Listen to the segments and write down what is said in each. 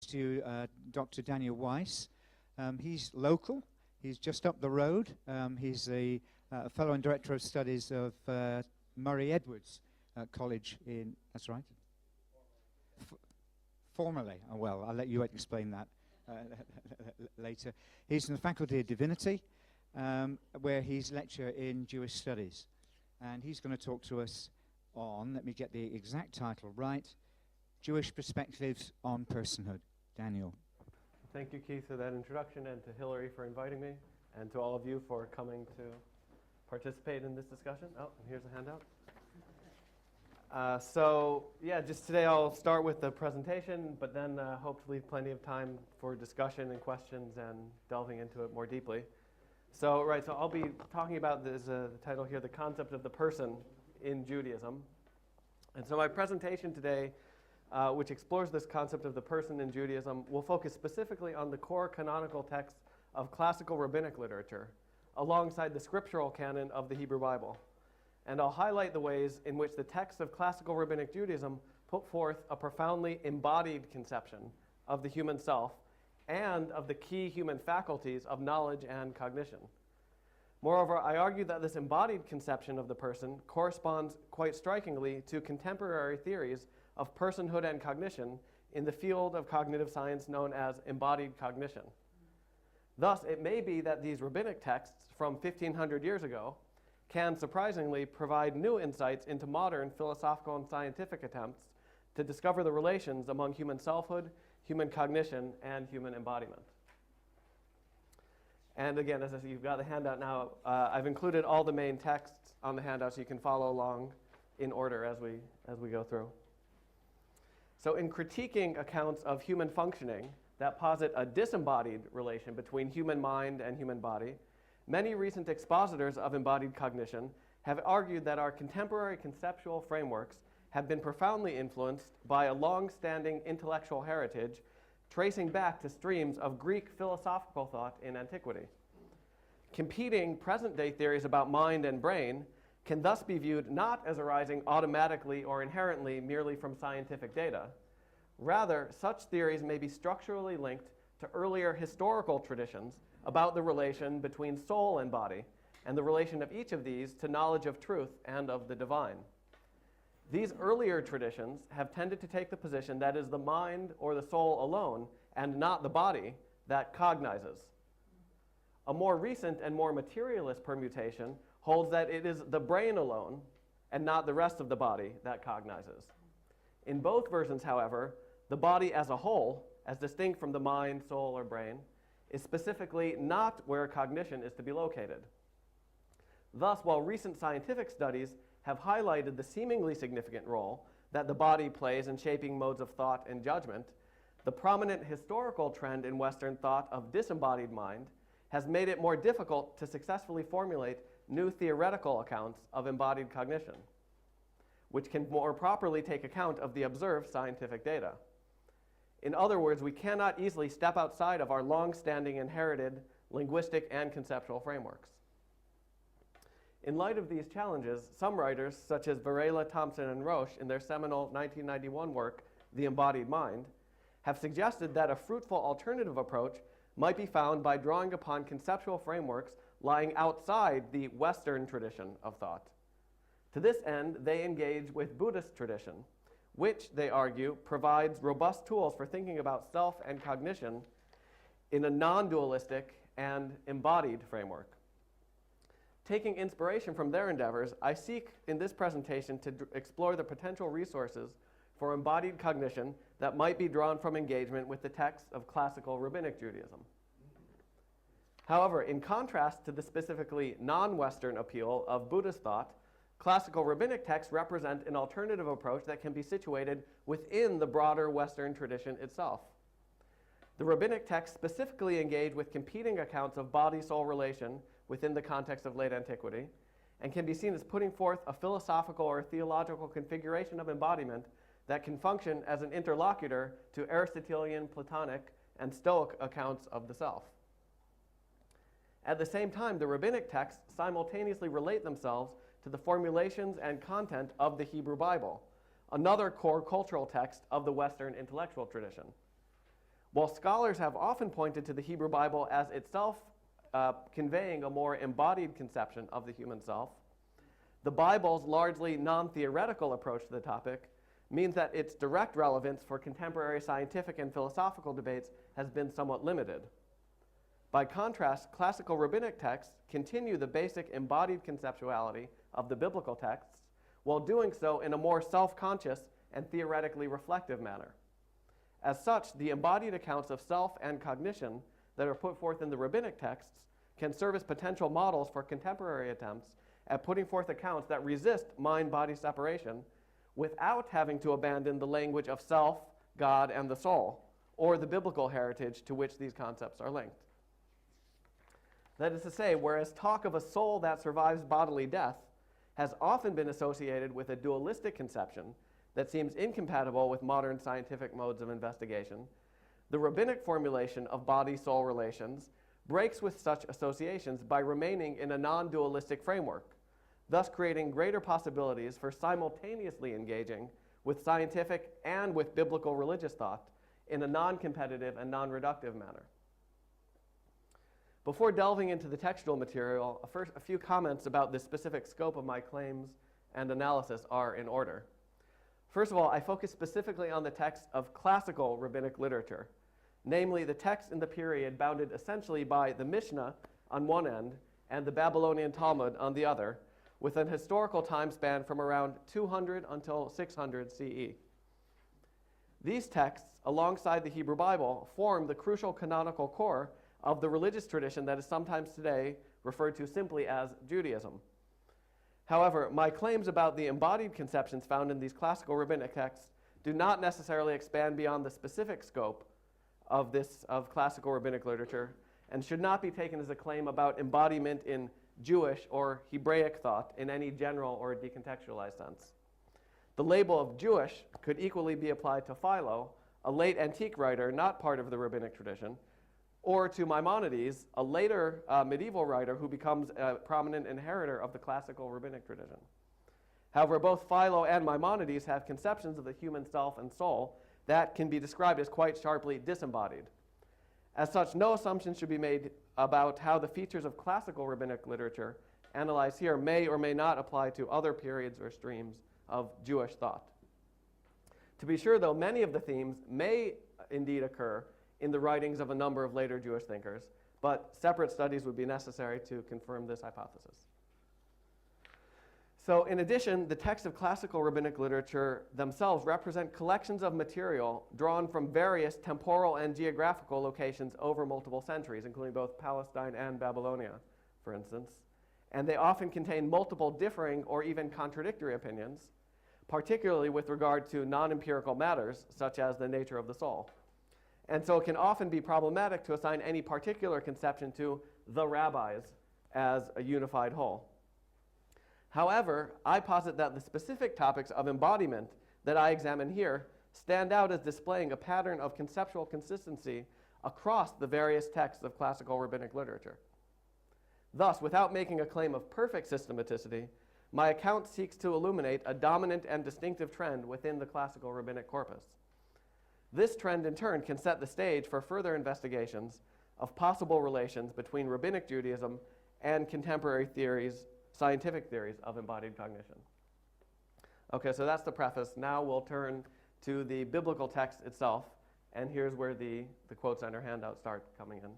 to Dr. Daniel Weiss. He's local. He's just up the road. He's a fellow and director of studies of Murray Edwards College in, that's right? Formerly. Oh, well, I'll let you explain that later. He's in the Faculty of Divinity, where he's lecturer in Jewish Studies. And he's going to talk to us on, let me get the exact title right, Jewish Perspectives on Personhood. Daniel. Thank you, Keith, for that introduction, and to Hillary for inviting me, and to all of you for coming to participate in this discussion. Oh, and here's a handout. Just today I'll start with the presentation, but then hope to leave plenty of time for discussion and questions and delving into it more deeply. So I'll be talking about this, the title here, the concept of the person in Judaism. And so my presentation today, which explores this concept of the person in Judaism, will focus specifically on the core canonical texts of classical rabbinic literature, alongside the scriptural canon of the Hebrew Bible. And I'll highlight the ways in which the texts of classical rabbinic Judaism put forth a profoundly embodied conception of the human self and of the key human faculties of knowledge and cognition. Moreover, I argue that this embodied conception of the person corresponds quite strikingly to contemporary theories of personhood and cognition in the field of cognitive science known as embodied cognition. Thus, it may be that these rabbinic texts from 1,500 years ago can surprisingly provide new insights into modern philosophical and scientific attempts to discover the relations among human selfhood, human cognition, and human embodiment. And again, as I said, you've got the handout now. I've included all the main texts on the handout so you can follow along in order as we go through. So in critiquing accounts of human functioning that posit a disembodied relation between human mind and human body, many recent expositors of embodied cognition have argued that our contemporary conceptual frameworks have been profoundly influenced by a long-standing intellectual heritage tracing back to streams of Greek philosophical thought in antiquity. Competing present-day theories about mind and brain can thus be viewed not as arising automatically or inherently merely from scientific data. Rather, such theories may be structurally linked to earlier historical traditions about the relation between soul and body, and the relation of each of these to knowledge of truth and of the divine. These earlier traditions have tended to take the position that it is the mind or the soul alone, and not the body, that cognizes. A more recent and more materialist permutation holds that it is the brain alone, and not the rest of the body, that cognizes. In both versions, however, the body as a whole, as distinct from the mind, soul, or brain, is specifically not where cognition is to be located. Thus, while recent scientific studies have highlighted the seemingly significant role that the body plays in shaping modes of thought and judgment, the prominent historical trend in Western thought of disembodied mind has made it more difficult to successfully formulate new theoretical accounts of embodied cognition, which can more properly take account of the observed scientific data. In other words, we cannot easily step outside of our long-standing inherited linguistic and conceptual frameworks. In light of these challenges, some writers, such as Varela, Thompson, and Roche, in their seminal 1991 work, The Embodied Mind, have suggested that a fruitful alternative approach might be found by drawing upon conceptual frameworks lying outside the Western tradition of thought. To this end, they engage with Buddhist tradition, which, they argue, provides robust tools for thinking about self and cognition in a non-dualistic and embodied framework. Taking inspiration from their endeavors, I seek in this presentation to explore the potential resources for embodied cognition that might be drawn from engagement with the texts of classical rabbinic Judaism. However, in contrast to the specifically non-Western appeal of Buddhist thought, classical rabbinic texts represent an alternative approach that can be situated within the broader Western tradition itself. The rabbinic texts specifically engage with competing accounts of body-soul relation within the context of late antiquity, and can be seen as putting forth a philosophical or theological configuration of embodiment that can function as an interlocutor to Aristotelian, Platonic, and Stoic accounts of the self. At the same time, the rabbinic texts simultaneously relate themselves to the formulations and content of the Hebrew Bible, another core cultural text of the Western intellectual tradition. While scholars have often pointed to the Hebrew Bible as itself conveying a more embodied conception of the human self, the Bible's largely non-theoretical approach to the topic means that its direct relevance for contemporary scientific and philosophical debates has been somewhat limited. By contrast, classical rabbinic texts continue the basic embodied conceptuality of the biblical texts while doing so in a more self-conscious and theoretically reflective manner. As such, the embodied accounts of self and cognition that are put forth in the rabbinic texts can serve as potential models for contemporary attempts at putting forth accounts that resist mind-body separation without having to abandon the language of self, God, and the soul, or the biblical heritage to which these concepts are linked. That is to say, whereas talk of a soul that survives bodily death has often been associated with a dualistic conception that seems incompatible with modern scientific modes of investigation, the rabbinic formulation of body-soul relations breaks with such associations by remaining in a non-dualistic framework, thus creating greater possibilities for simultaneously engaging with scientific and with biblical religious thought in a non-competitive and non-reductive manner. Before delving into the textual material, first a few comments about the specific scope of my claims and analysis are in order. First of all, I focus specifically on the texts of classical rabbinic literature, namely the texts in the period bounded essentially by the Mishnah on one end and the Babylonian Talmud on the other, with an historical time span from around 200 until 600 CE. These texts, alongside the Hebrew Bible, form the crucial canonical core of the religious tradition that is sometimes today referred to simply as Judaism. However, my claims about the embodied conceptions found in these classical rabbinic texts do not necessarily expand beyond the specific scope of classical rabbinic literature and should not be taken as a claim about embodiment in Jewish or Hebraic thought in any general or decontextualized sense. The label of Jewish could equally be applied to Philo, a late antique writer not part of the rabbinic tradition, or to Maimonides, a later medieval writer who becomes a prominent inheritor of the classical rabbinic tradition. However, both Philo and Maimonides have conceptions of the human self and soul that can be described as quite sharply disembodied. As such, no assumption should be made about how the features of classical rabbinic literature analyzed here may or may not apply to other periods or streams of Jewish thought. To be sure, though, many of the themes may indeed occur in the writings of a number of later Jewish thinkers, but separate studies would be necessary to confirm this hypothesis. So in addition, the texts of classical rabbinic literature themselves represent collections of material drawn from various temporal and geographical locations over multiple centuries, including both Palestine and Babylonia, for instance. And they often contain multiple differing or even contradictory opinions, particularly with regard to non-empirical matters, such as the nature of the soul. And so it can often be problematic to assign any particular conception to the rabbis as a unified whole. However, I posit that the specific topics of embodiment that I examine here stand out as displaying a pattern of conceptual consistency across the various texts of classical rabbinic literature. Thus, without making a claim of perfect systematicity, my account seeks to illuminate a dominant and distinctive trend within the classical rabbinic corpus. This trend, in turn, can set the stage for further investigations of possible relations between rabbinic Judaism and contemporary scientific theories of embodied cognition. Okay, so that's the preface. Now we'll turn to the biblical text itself, and here's where the quotes on our handout start coming in.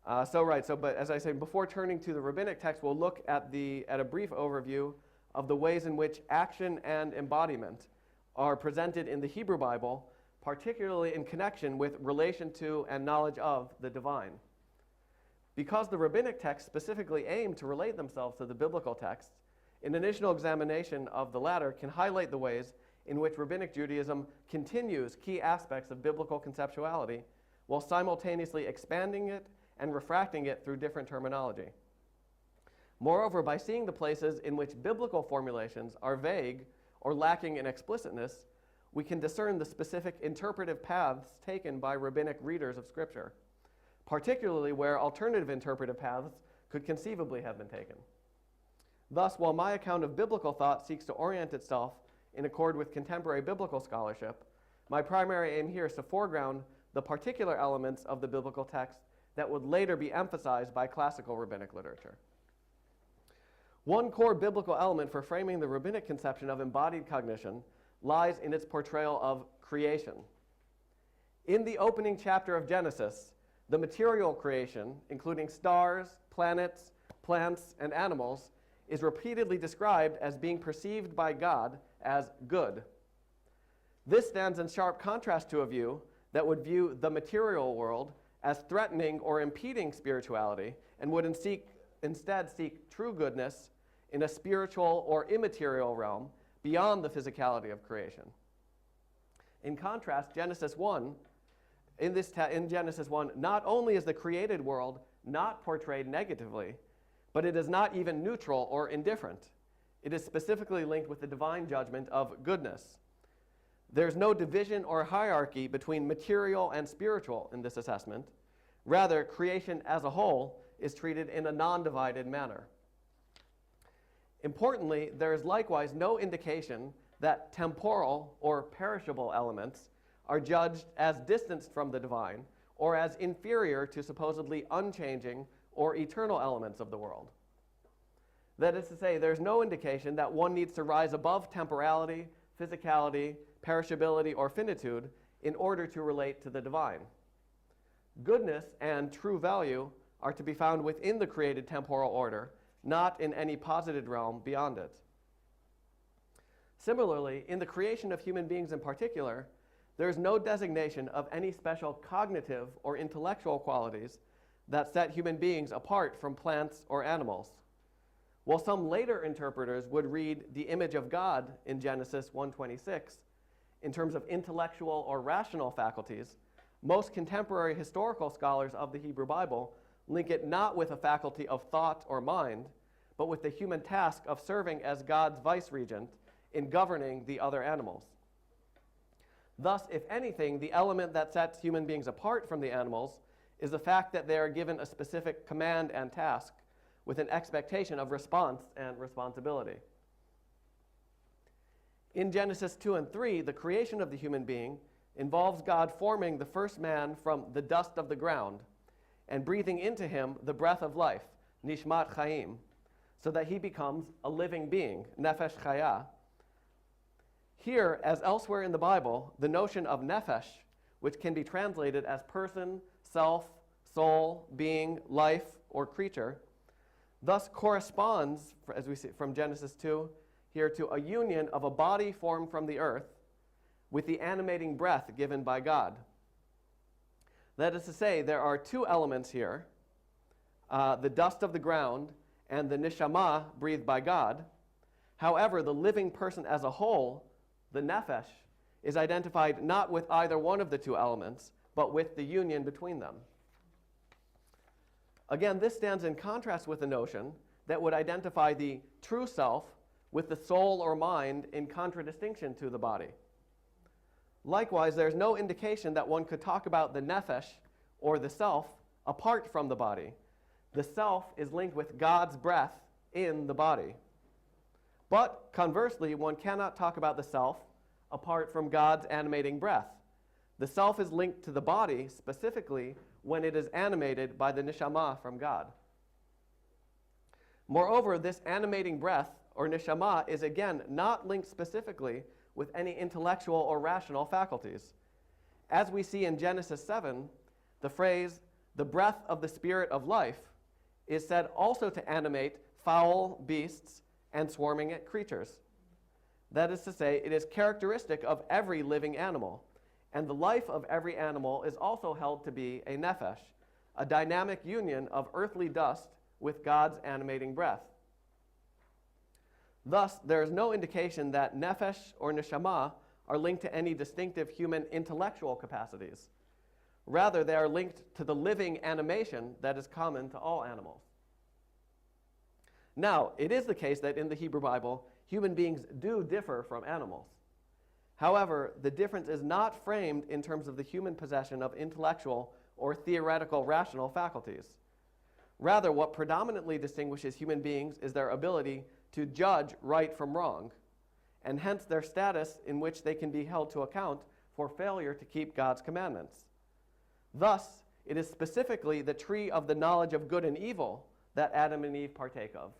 But as I say, before turning to the rabbinic text, we'll look at a brief overview of the ways in which action and embodiment are presented in the Hebrew Bible, particularly in connection with relation to and knowledge of the divine. Because the rabbinic texts specifically aim to relate themselves to the biblical texts, an initial examination of the latter can highlight the ways in which rabbinic Judaism continues key aspects of biblical conceptuality while simultaneously expanding it and refracting it through different terminology. Moreover, by seeing the places in which biblical formulations are vague or lacking in explicitness, we can discern the specific interpretive paths taken by rabbinic readers of Scripture, particularly where alternative interpretive paths could conceivably have been taken. Thus, while my account of biblical thought seeks to orient itself in accord with contemporary biblical scholarship, My primary aim here is to foreground the particular elements of the biblical text that would later be emphasized by classical rabbinic literature. One core biblical element for framing the rabbinic conception of embodied cognition lies in its portrayal of creation. In the opening chapter of Genesis, the material creation, including stars, planets, plants, and animals, is repeatedly described as being perceived by God as good. This stands in sharp contrast to a view that would view the material world as threatening or impeding spirituality and would instead seek true goodness in a spiritual or immaterial realm beyond the physicality of creation. In contrast, in Genesis 1, not only is the created world not portrayed negatively, but it is not even neutral or indifferent. It is specifically linked with the divine judgment of goodness. There's no division or hierarchy between material and spiritual in this assessment. Rather, creation as a whole is treated in a non-divided manner. Importantly, there is likewise no indication that temporal or perishable elements are judged as distanced from the divine or as inferior to supposedly unchanging or eternal elements of the world. That is to say, there's no indication that one needs to rise above temporality, physicality, perishability, or finitude in order to relate to the divine. Goodness and true value are to be found within the created temporal order, not in any posited realm beyond it. Similarly, in the creation of human beings in particular, there is no designation of any special cognitive or intellectual qualities that set human beings apart from plants or animals. While some later interpreters would read the image of God in Genesis 1:26 in terms of intellectual or rational faculties, most contemporary historical scholars of the Hebrew Bible link it not with a faculty of thought or mind, but with the human task of serving as God's vice-regent in governing the other animals. Thus, if anything, the element that sets human beings apart from the animals is the fact that they are given a specific command and task with an expectation of response and responsibility. In Genesis 2 and 3, the creation of the human being involves God forming the first man from the dust of the ground and breathing into him the breath of life, nishmat chaim, so that he becomes a living being, nefesh chaya. Here, as elsewhere in the Bible, the notion of nefesh, which can be translated as person, self, soul, being, life, or creature, thus corresponds, as we see from Genesis 2, here to a union of a body formed from the earth with the animating breath given by God. That is to say, there are two elements here, the dust of the ground and the neshama breathed by God. However, the living person as a whole, the nefesh, is identified not with either one of the two elements, but with the union between them. Again, this stands in contrast with the notion that would identify the true self with the soul or mind in contradistinction to the body. Likewise, there's no indication that one could talk about the nefesh, or the self, apart from the body. The self is linked with God's breath in the body. But conversely, one cannot talk about the self apart from God's animating breath. The self is linked to the body specifically when it is animated by the neshama from God. Moreover, this animating breath, or neshama, is again not linked specifically with any intellectual or rational faculties. As we see in Genesis 7, the phrase, the breath of the spirit of life, is said also to animate foul beasts and swarming creatures. That is to say, it is characteristic of every living animal, and the life of every animal is also held to be a nefesh, a dynamic union of earthly dust with God's animating breath. Thus, there is no indication that nefesh or neshama are linked to any distinctive human intellectual capacities. Rather, they are linked to the living animation that is common to all animals. Now, it is the case that in the Hebrew Bible, human beings do differ from animals. However, the difference is not framed in terms of the human possession of intellectual or theoretical rational faculties. Rather, what predominantly distinguishes human beings is their ability to judge right from wrong, and hence their status in which they can be held to account for failure to keep God's commandments. Thus, it is specifically the tree of the knowledge of good and evil that Adam and Eve partake of,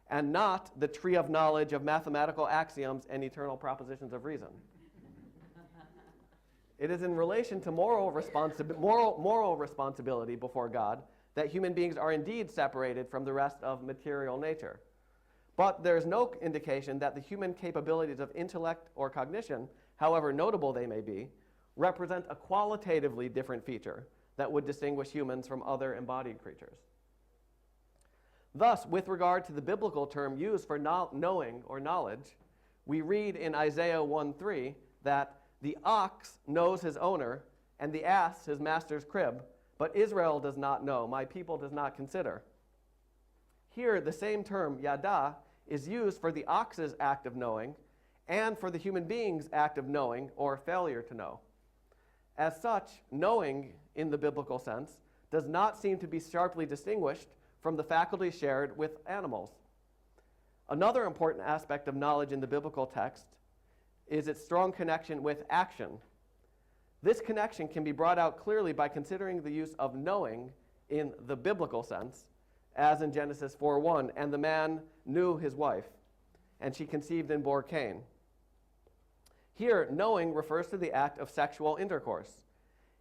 and not the tree of knowledge of mathematical axioms and eternal propositions of reason. It is in relation to moral responsibility before God that human beings are indeed separated from the rest of material nature. But there is no indication that the human capabilities of intellect or cognition, however notable they may be, represent a qualitatively different feature that would distinguish humans from other embodied creatures. Thus, with regard to the biblical term used for knowing or knowledge, we read in Isaiah 1:3 that the ox knows his owner and the ass his master's crib, but Israel does not know, my people does not consider. Here, the same term, yada, is used for the ox's act of knowing and for the human being's act of knowing or failure to know. As such, knowing in the biblical sense does not seem to be sharply distinguished from the faculty shared with animals. Another important aspect of knowledge in the biblical text is its strong connection with action. This connection can be brought out clearly by considering the use of knowing in the biblical sense, as in Genesis 4:1, and the man knew his wife, and she conceived and bore Cain. Here, knowing refers to the act of sexual intercourse.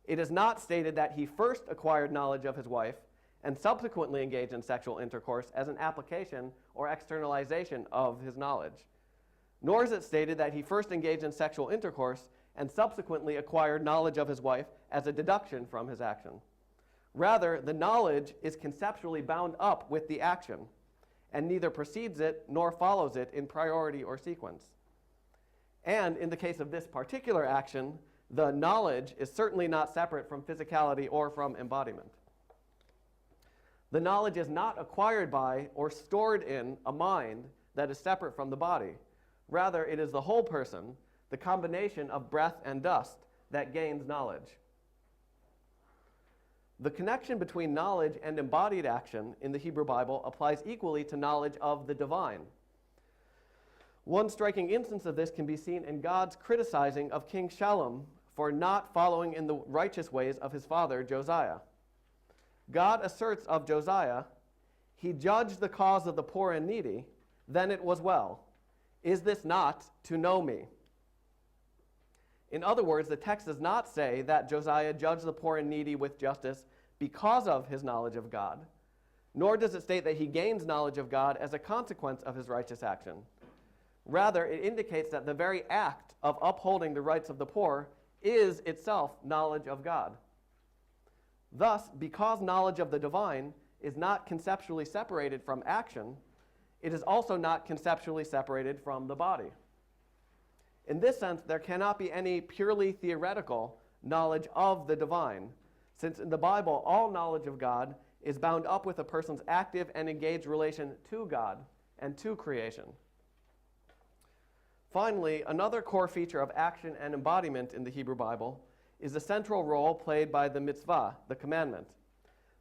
It is not stated that he first acquired knowledge of his wife and subsequently engaged in sexual intercourse as an application or externalization of his knowledge. Nor is it stated that he first engaged in sexual intercourse and subsequently acquired knowledge of his wife as a deduction from his action. Rather, the knowledge is conceptually bound up with the action, and neither precedes it nor follows it in priority or sequence. And in the case of this particular action, the knowledge is certainly not separate from physicality or from embodiment. The knowledge is not acquired by or stored in a mind that is separate from the body. Rather, it is the whole person, the combination of breath and dust, that gains knowledge. The connection between knowledge and embodied action in the Hebrew Bible applies equally to knowledge of the divine. One striking instance of this can be seen in God's criticizing of King Shalom for not following in the righteous ways of his father Josiah. God asserts of Josiah, "He judged the cause of the poor and needy, then it was well. Is this not to know me?" In other words, the text does not say that Josiah judged the poor and needy with justice because of his knowledge of God, nor does it state that he gains knowledge of God as a consequence of his righteous action. Rather, it indicates that the very act of upholding the rights of the poor is itself knowledge of God. Thus, because knowledge of the divine is not conceptually separated from action, it is also not conceptually separated from the body. In this sense, there cannot be any purely theoretical knowledge of the divine, since in the Bible, all knowledge of God is bound up with a person's active and engaged relation to God and to creation. Finally, another core feature of action and embodiment in the Hebrew Bible is the central role played by the mitzvah, the commandment.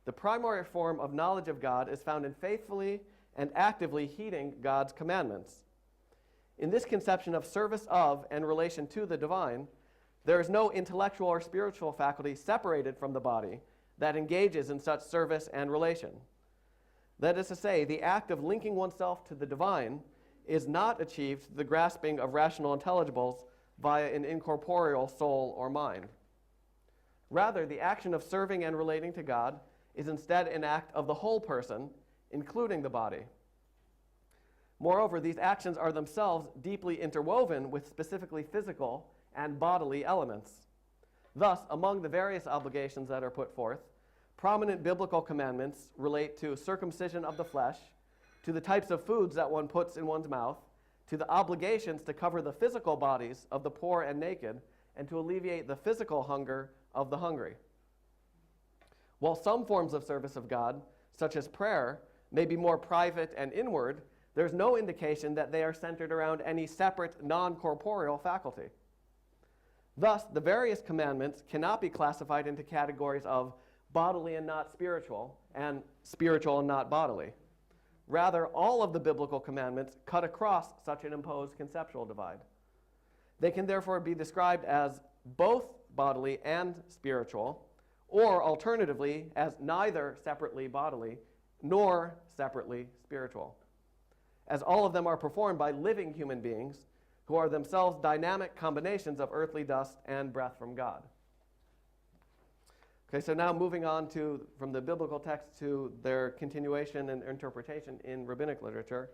The primary form of knowledge of God is found in faithfully and actively heeding God's commandments. In this conception of service of and relation to the divine, there is no intellectual or spiritual faculty separated from the body that engages in such service and relation. That is to say, the act of linking oneself to the divine is not achieved through the grasping of rational intelligibles via an incorporeal soul or mind. Rather, the action of serving and relating to God is instead an act of the whole person, including the body. Moreover, these actions are themselves deeply interwoven with specifically physical and bodily elements. Thus, among the various obligations that are put forth, prominent biblical commandments relate to circumcision of the flesh, to the types of foods that one puts in one's mouth, to the obligations to cover the physical bodies of the poor and naked, and to alleviate the physical hunger of the hungry. While some forms of service of God, such as prayer, may be more private and inward, there's no indication that they are centered around any separate non-corporeal faculty. Thus, the various commandments cannot be classified into categories of bodily and not spiritual, and spiritual and not bodily. Rather, all of the biblical commandments cut across such an imposed conceptual divide. They can therefore be described as both bodily and spiritual, or alternatively, as neither separately bodily nor separately spiritual, as all of them are performed by living human beings who are themselves dynamic combinations of earthly dust and breath from God. Okay, so now moving on from the biblical text to their continuation and interpretation in rabbinic literature.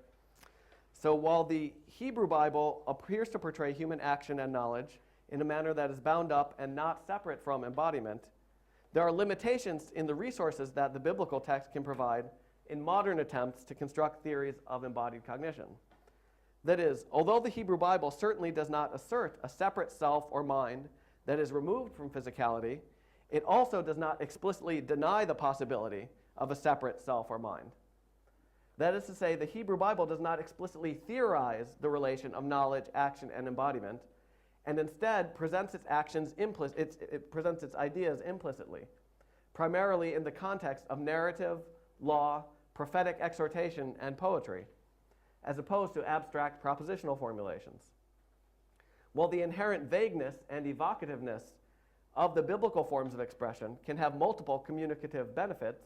So while the Hebrew Bible appears to portray human action and knowledge in a manner that is bound up and not separate from embodiment, there are limitations in the resources that the biblical text can provide in modern attempts to construct theories of embodied cognition. That is, although the Hebrew Bible certainly does not assert a separate self or mind that is removed from physicality, it also does not explicitly deny the possibility of a separate self or mind. That is to say, the Hebrew Bible does not explicitly theorize the relation of knowledge, action, and embodiment, and instead presents its actions it presents its ideas implicitly, primarily in the context of narrative, law, prophetic exhortation, and poetry, as opposed to abstract propositional formulations. While the inherent vagueness and evocativeness of the biblical forms of expression can have multiple communicative benefits,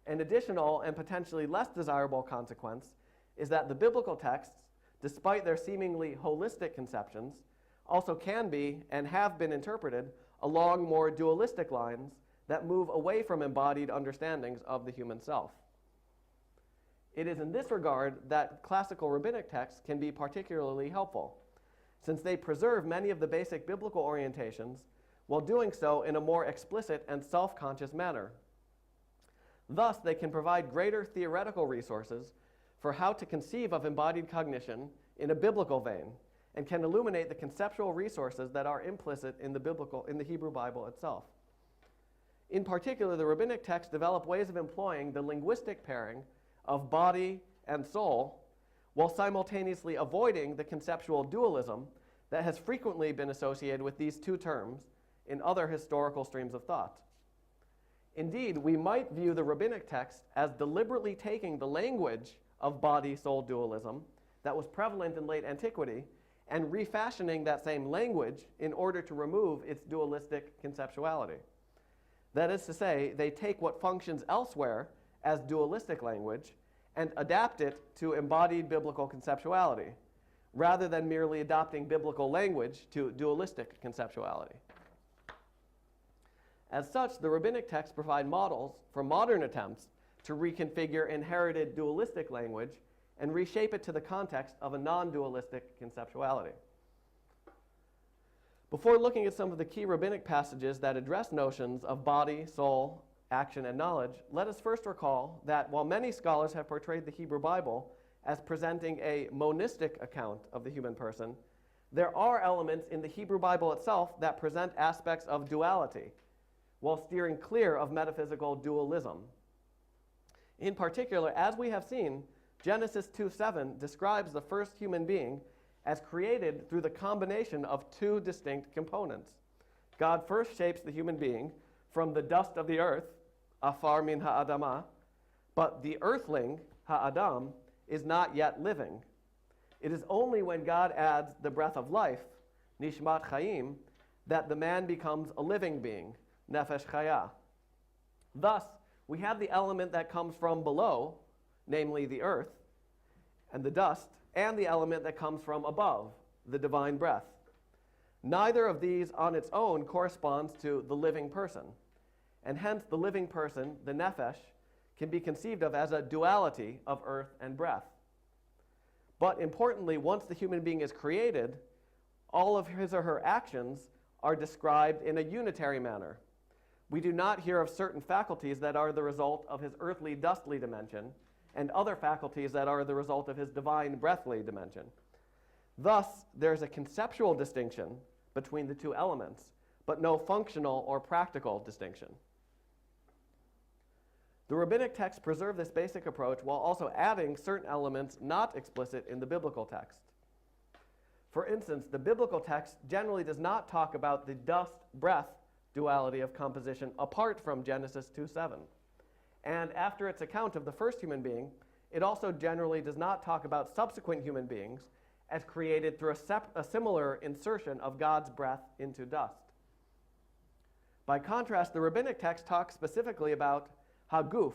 an additional and potentially less desirable consequence is that the biblical texts, despite their seemingly holistic conceptions, also can be and have been interpreted along more dualistic lines that move away from embodied understandings of the human self. It is in this regard that classical rabbinic texts can be particularly helpful, since they preserve many of the basic biblical orientations while doing so in a more explicit and self-conscious manner. Thus, they can provide greater theoretical resources for how to conceive of embodied cognition in a biblical vein, and can illuminate the conceptual resources that are implicit in the Hebrew Bible itself. In particular, the rabbinic texts develop ways of employing the linguistic pairing of body and soul, while simultaneously avoiding the conceptual dualism that has frequently been associated with these two terms in other historical streams of thought. Indeed, we might view the rabbinic text as deliberately taking the language of body-soul dualism that was prevalent in late antiquity and refashioning that same language in order to remove its dualistic conceptuality. That is to say, they take what functions elsewhere as dualistic language and adapt it to embodied biblical conceptuality, rather than merely adopting biblical language to dualistic conceptuality. As such, the rabbinic texts provide models for modern attempts to reconfigure inherited dualistic language and reshape it to the context of a non-dualistic conceptuality. Before looking at some of the key rabbinic passages that address notions of body, soul, action, and knowledge, let us first recall that while many scholars have portrayed the Hebrew Bible as presenting a monistic account of the human person, there are elements in the Hebrew Bible itself that present aspects of duality, while steering clear of metaphysical dualism. In particular, as we have seen, Genesis 2:7 describes the first human being as created through the combination of two distinct components. God first shapes the human being from the dust of the earth, afar min ha'adamah, but the earthling, ha'adam, is not yet living. It is only when God adds the breath of life, nishmat chayim, that the man becomes a living being, nefesh chaya. Thus, we have the element that comes from below, namely the earth and the dust, and the element that comes from above, the divine breath. Neither of these on its own corresponds to the living person, and hence the living person, the nefesh, can be conceived of as a duality of earth and breath. But importantly, once the human being is created, all of his or her actions are described in a unitary manner. We do not hear of certain faculties that are the result of his earthly dustly dimension, and other faculties that are the result of his divine breathly dimension. Thus, there's a conceptual distinction between the two elements, but no functional or practical distinction. The rabbinic texts preserve this basic approach while also adding certain elements not explicit in the biblical text. For instance, the biblical text generally does not talk about the dust-breath duality of composition apart from Genesis 2:7. And after its account of the first human being, it also generally does not talk about subsequent human beings as created through a similar insertion of God's breath into dust. By contrast, the rabbinic text talks specifically about haguf,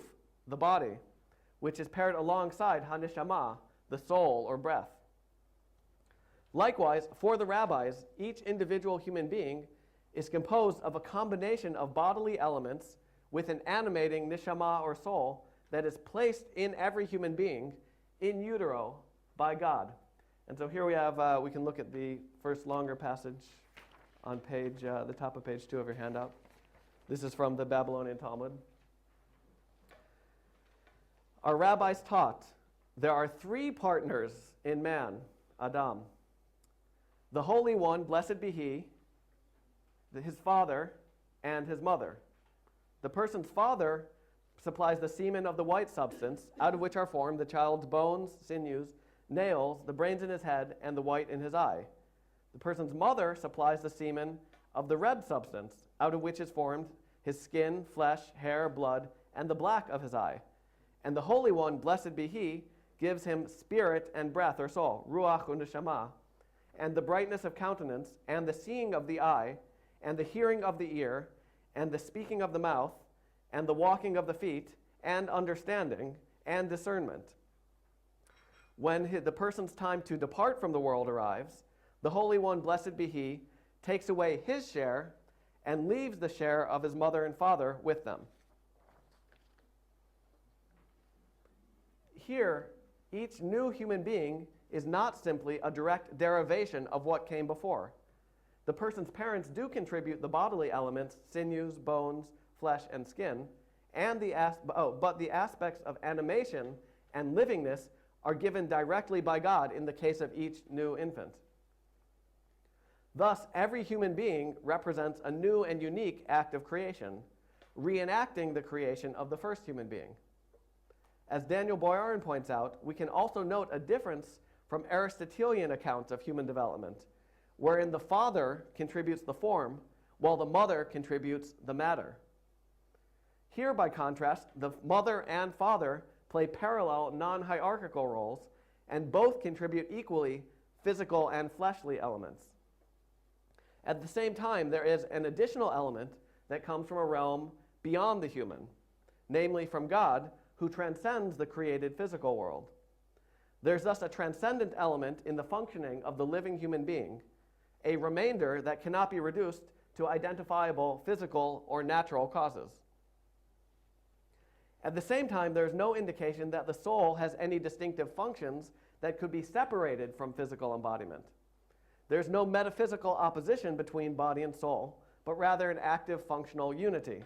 the body, which is paired alongside haneshama, the soul or breath. Likewise, for the rabbis, each individual human being is composed of a combination of bodily elements with an animating neshama or soul that is placed in every human being in utero by God. And so here we have, we can look at the first longer passage on page, the top of page 2 of your handout. This is from the Babylonian Talmud. Our rabbis taught there are 3 partners in man, Adam. The Holy One, blessed be He, his father, and his mother. The person's father supplies the semen of the white substance, out of which are formed the child's bones, sinews, nails, the brains in his head, and the white in his eye. The person's mother supplies the semen of the red substance, out of which is formed his skin, flesh, hair, blood, and the black of his eye. And the Holy One, blessed be He, gives him spirit and breath or soul, ruach uneshama, and the brightness of countenance, and the seeing of the eye, and the hearing of the ear, and the speaking of the mouth, and the walking of the feet, and understanding, and discernment. When the person's time to depart from the world arrives, the Holy One, blessed be He, takes away his share and leaves the share of his mother and father with them. Here, each new human being is not simply a direct derivation of what came before. The person's parents do contribute the bodily elements, sinews, bones, flesh, and skin, and but the aspects of animation and livingness are given directly by God in the case of each new infant. Thus, every human being represents a new and unique act of creation, reenacting the creation of the first human being. As Daniel Boyarin points out, we can also note a difference from Aristotelian accounts of human development, wherein the father contributes the form, while the mother contributes the matter. Here, by contrast, the mother and father play parallel non-hierarchical roles, and both contribute equally physical and fleshly elements. At the same time, there is an additional element that comes from a realm beyond the human, namely from God, who transcends the created physical world. There's thus a transcendent element in the functioning of the living human being, a remainder that cannot be reduced to identifiable physical or natural causes. At the same time, there is no indication that the soul has any distinctive functions that could be separated from physical embodiment. There's no metaphysical opposition between body and soul, but rather an active functional unity.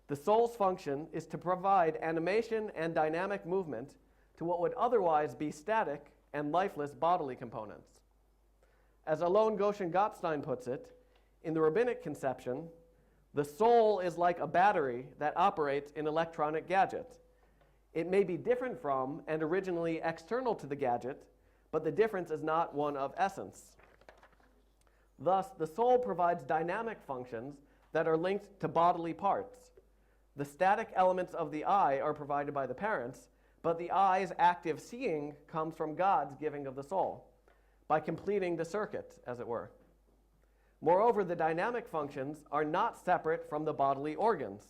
The soul's function is to provide animation and dynamic movement to what would otherwise be static and lifeless bodily components. As Alon Goshen Gottstein puts it, in the rabbinic conception, the soul is like a battery that operates an electronic gadget. It may be different from and originally external to the gadget, but the difference is not one of essence. Thus, the soul provides dynamic functions that are linked to bodily parts. The static elements of the eye are provided by the parents, but the eye's active seeing comes from God's giving of the soul, by completing the circuit, as it were. Moreover, the dynamic functions are not separate from the bodily organs.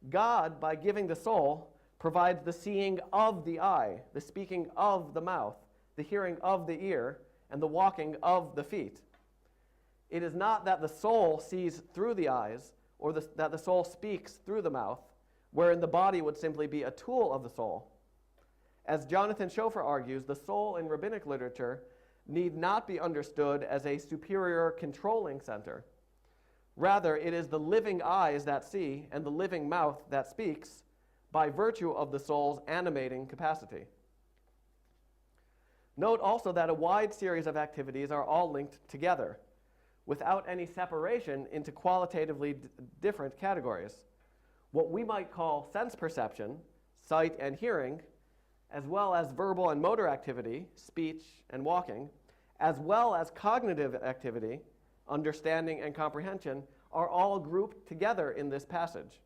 God, by giving the soul, provides the seeing of the eye, the speaking of the mouth, the hearing of the ear, and the walking of the feet. It is not that the soul sees through the eyes, or that the soul speaks through the mouth, wherein the body would simply be a tool of the soul. As Jonathan Schofer argues, the soul in rabbinic literature need not be understood as a superior controlling center. Rather, it is the living eyes that see and the living mouth that speaks by virtue of the soul's animating capacity. Note also that a wide series of activities are all linked together, without any separation into qualitatively different categories. What we might call sense perception, sight and hearing, as well as verbal and motor activity, speech and walking, as well as cognitive activity, understanding and comprehension, are all grouped together in this passage.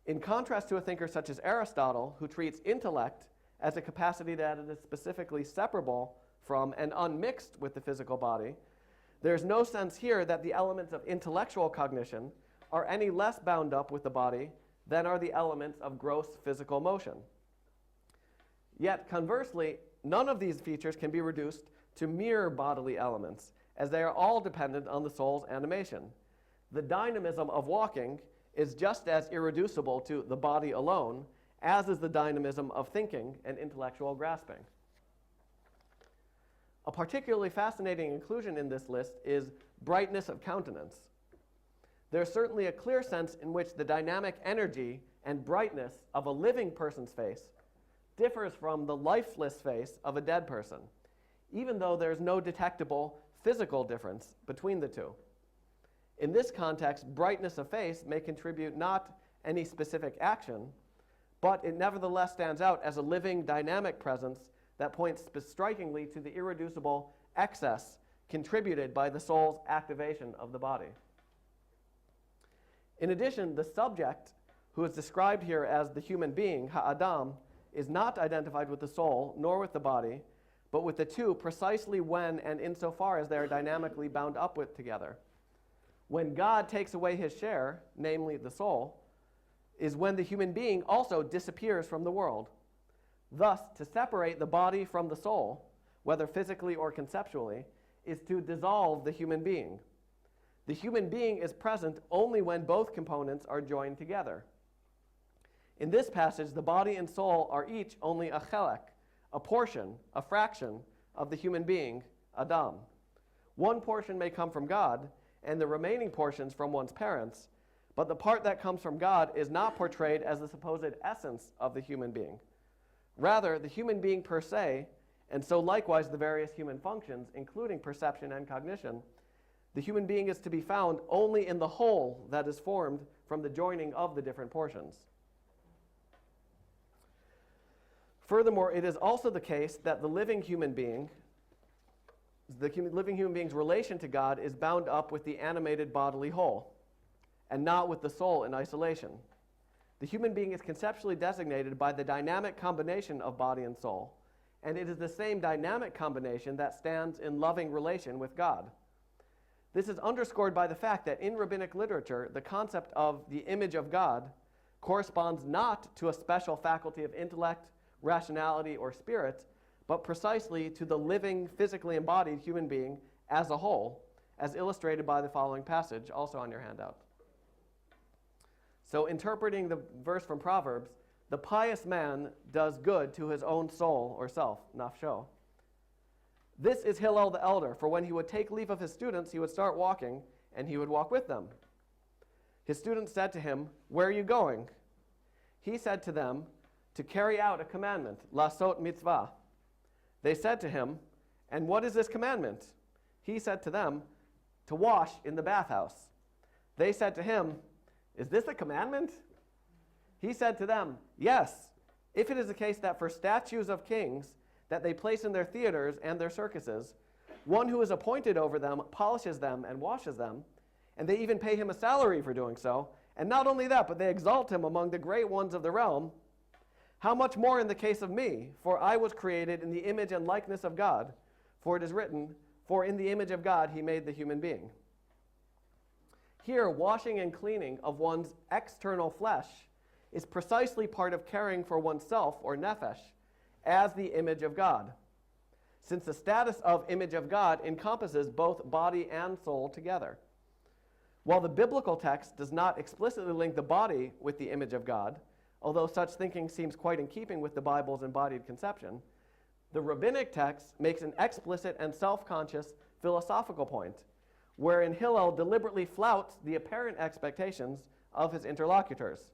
In contrast to a thinker such as Aristotle, who treats intellect as a capacity that is specifically separable from and unmixed with the physical body, There's no sense here that the elements of intellectual cognition are any less bound up with the body than are the elements of gross physical motion. Yet, conversely, none of these features can be reduced to mere bodily elements, as they are all dependent on the soul's animation. The dynamism of walking is just as irreducible to the body alone as is the dynamism of thinking and intellectual grasping. A particularly fascinating inclusion in this list is brightness of countenance. There's certainly a clear sense in which the dynamic energy and brightness of a living person's face differs from the lifeless face of a dead person, even though there's no detectable physical difference between the two. In this context, brightness of face may contribute not any specific action, but it nevertheless stands out as a living, dynamic presence that points strikingly to the irreducible excess contributed by the soul's activation of the body. In addition, the subject, who is described here as the human being, ha'adam, is not identified with the soul nor with the body, but with the two precisely when and insofar as they are dynamically bound up with together. When God takes away his share, namely the soul, is when the human being also disappears from the world. Thus, to separate the body from the soul, whether physically or conceptually, is to dissolve the human being. The human being is present only when both components are joined together. In this passage, the body and soul are each only a chelek, a portion, a fraction of the human being, Adam. One portion may come from God, and the remaining portions from one's parents, but the part that comes from God is not portrayed as the supposed essence of the human being. Rather, the human being per se, and so likewise the various human functions, including perception and cognition, the human being is to be found only in the whole that is formed from the joining of the different portions. Furthermore, it is also the case that the living human being's relation to God is bound up with the animated bodily whole, and not with the soul in isolation. The human being is conceptually designated by the dynamic combination of body and soul, and it is the same dynamic combination that stands in loving relation with God. This is underscored by the fact that in rabbinic literature, the concept of the image of God corresponds not to a special faculty of intellect, rationality, or spirit, but precisely to the living, physically embodied human being as a whole, as illustrated by the following passage, also on your handout. So, interpreting the verse from Proverbs, the pious man does good to his own soul or self, nafsho. This is Hillel the elder, for when he would take leave of his students, he would start walking, and he would walk with them. His students said to him, "Where are you going?" He said to them, "To carry out a commandment, lasot mitzvah." They said to him, "And what is this commandment?" He said to them, "To wash in the bathhouse." They said to him, "Is this a commandment?" He said to them, "Yes, if it is the case that for statues of kings that they place in their theaters and their circuses, one who is appointed over them polishes them and washes them, and they even pay him a salary for doing so, and not only that, but they exalt him among the great ones of the realm, how much more in the case of me? For I was created in the image and likeness of God. For it is written, for in the image of God he made the human being. Here, washing and cleaning of one's external flesh is precisely part of caring for oneself, or nefesh, as the image of God, since the status of image of God encompasses both body and soul together. While the biblical text does not explicitly link the body with the image of God, although such thinking seems quite in keeping with the Bible's embodied conception, the rabbinic text makes an explicit and self-conscious philosophical point, wherein Hillel deliberately flouts the apparent expectations of his interlocutors.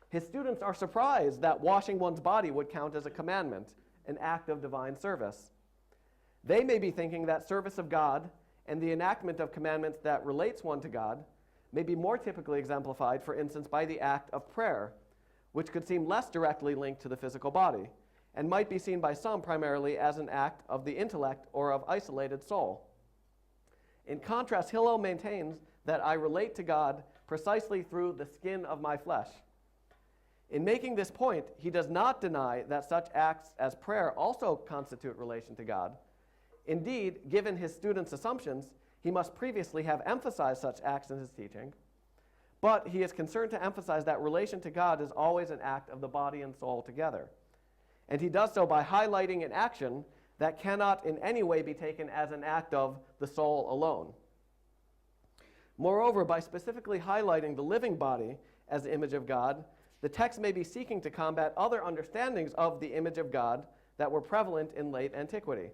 His students are surprised that washing one's body would count as a commandment, an act of divine service. They may be thinking that service of God and the enactment of commandments that relates one to God may be more typically exemplified, for instance, by the act of prayer, which could seem less directly linked to the physical body, and might be seen by some primarily as an act of the intellect or of isolated soul. In contrast, Hillel maintains that I relate to God precisely through the skin of my flesh. In making this point, he does not deny that such acts as prayer also constitute relation to God. Indeed, given his students' assumptions, he must previously have emphasized such acts in his teaching, but he is concerned to emphasize that relation to God is always an act of the body and soul together. And he does so by highlighting an action that cannot in any way be taken as an act of the soul alone. Moreover, by specifically highlighting the living body as the image of God, the text may be seeking to combat other understandings of the image of God that were prevalent in late antiquity.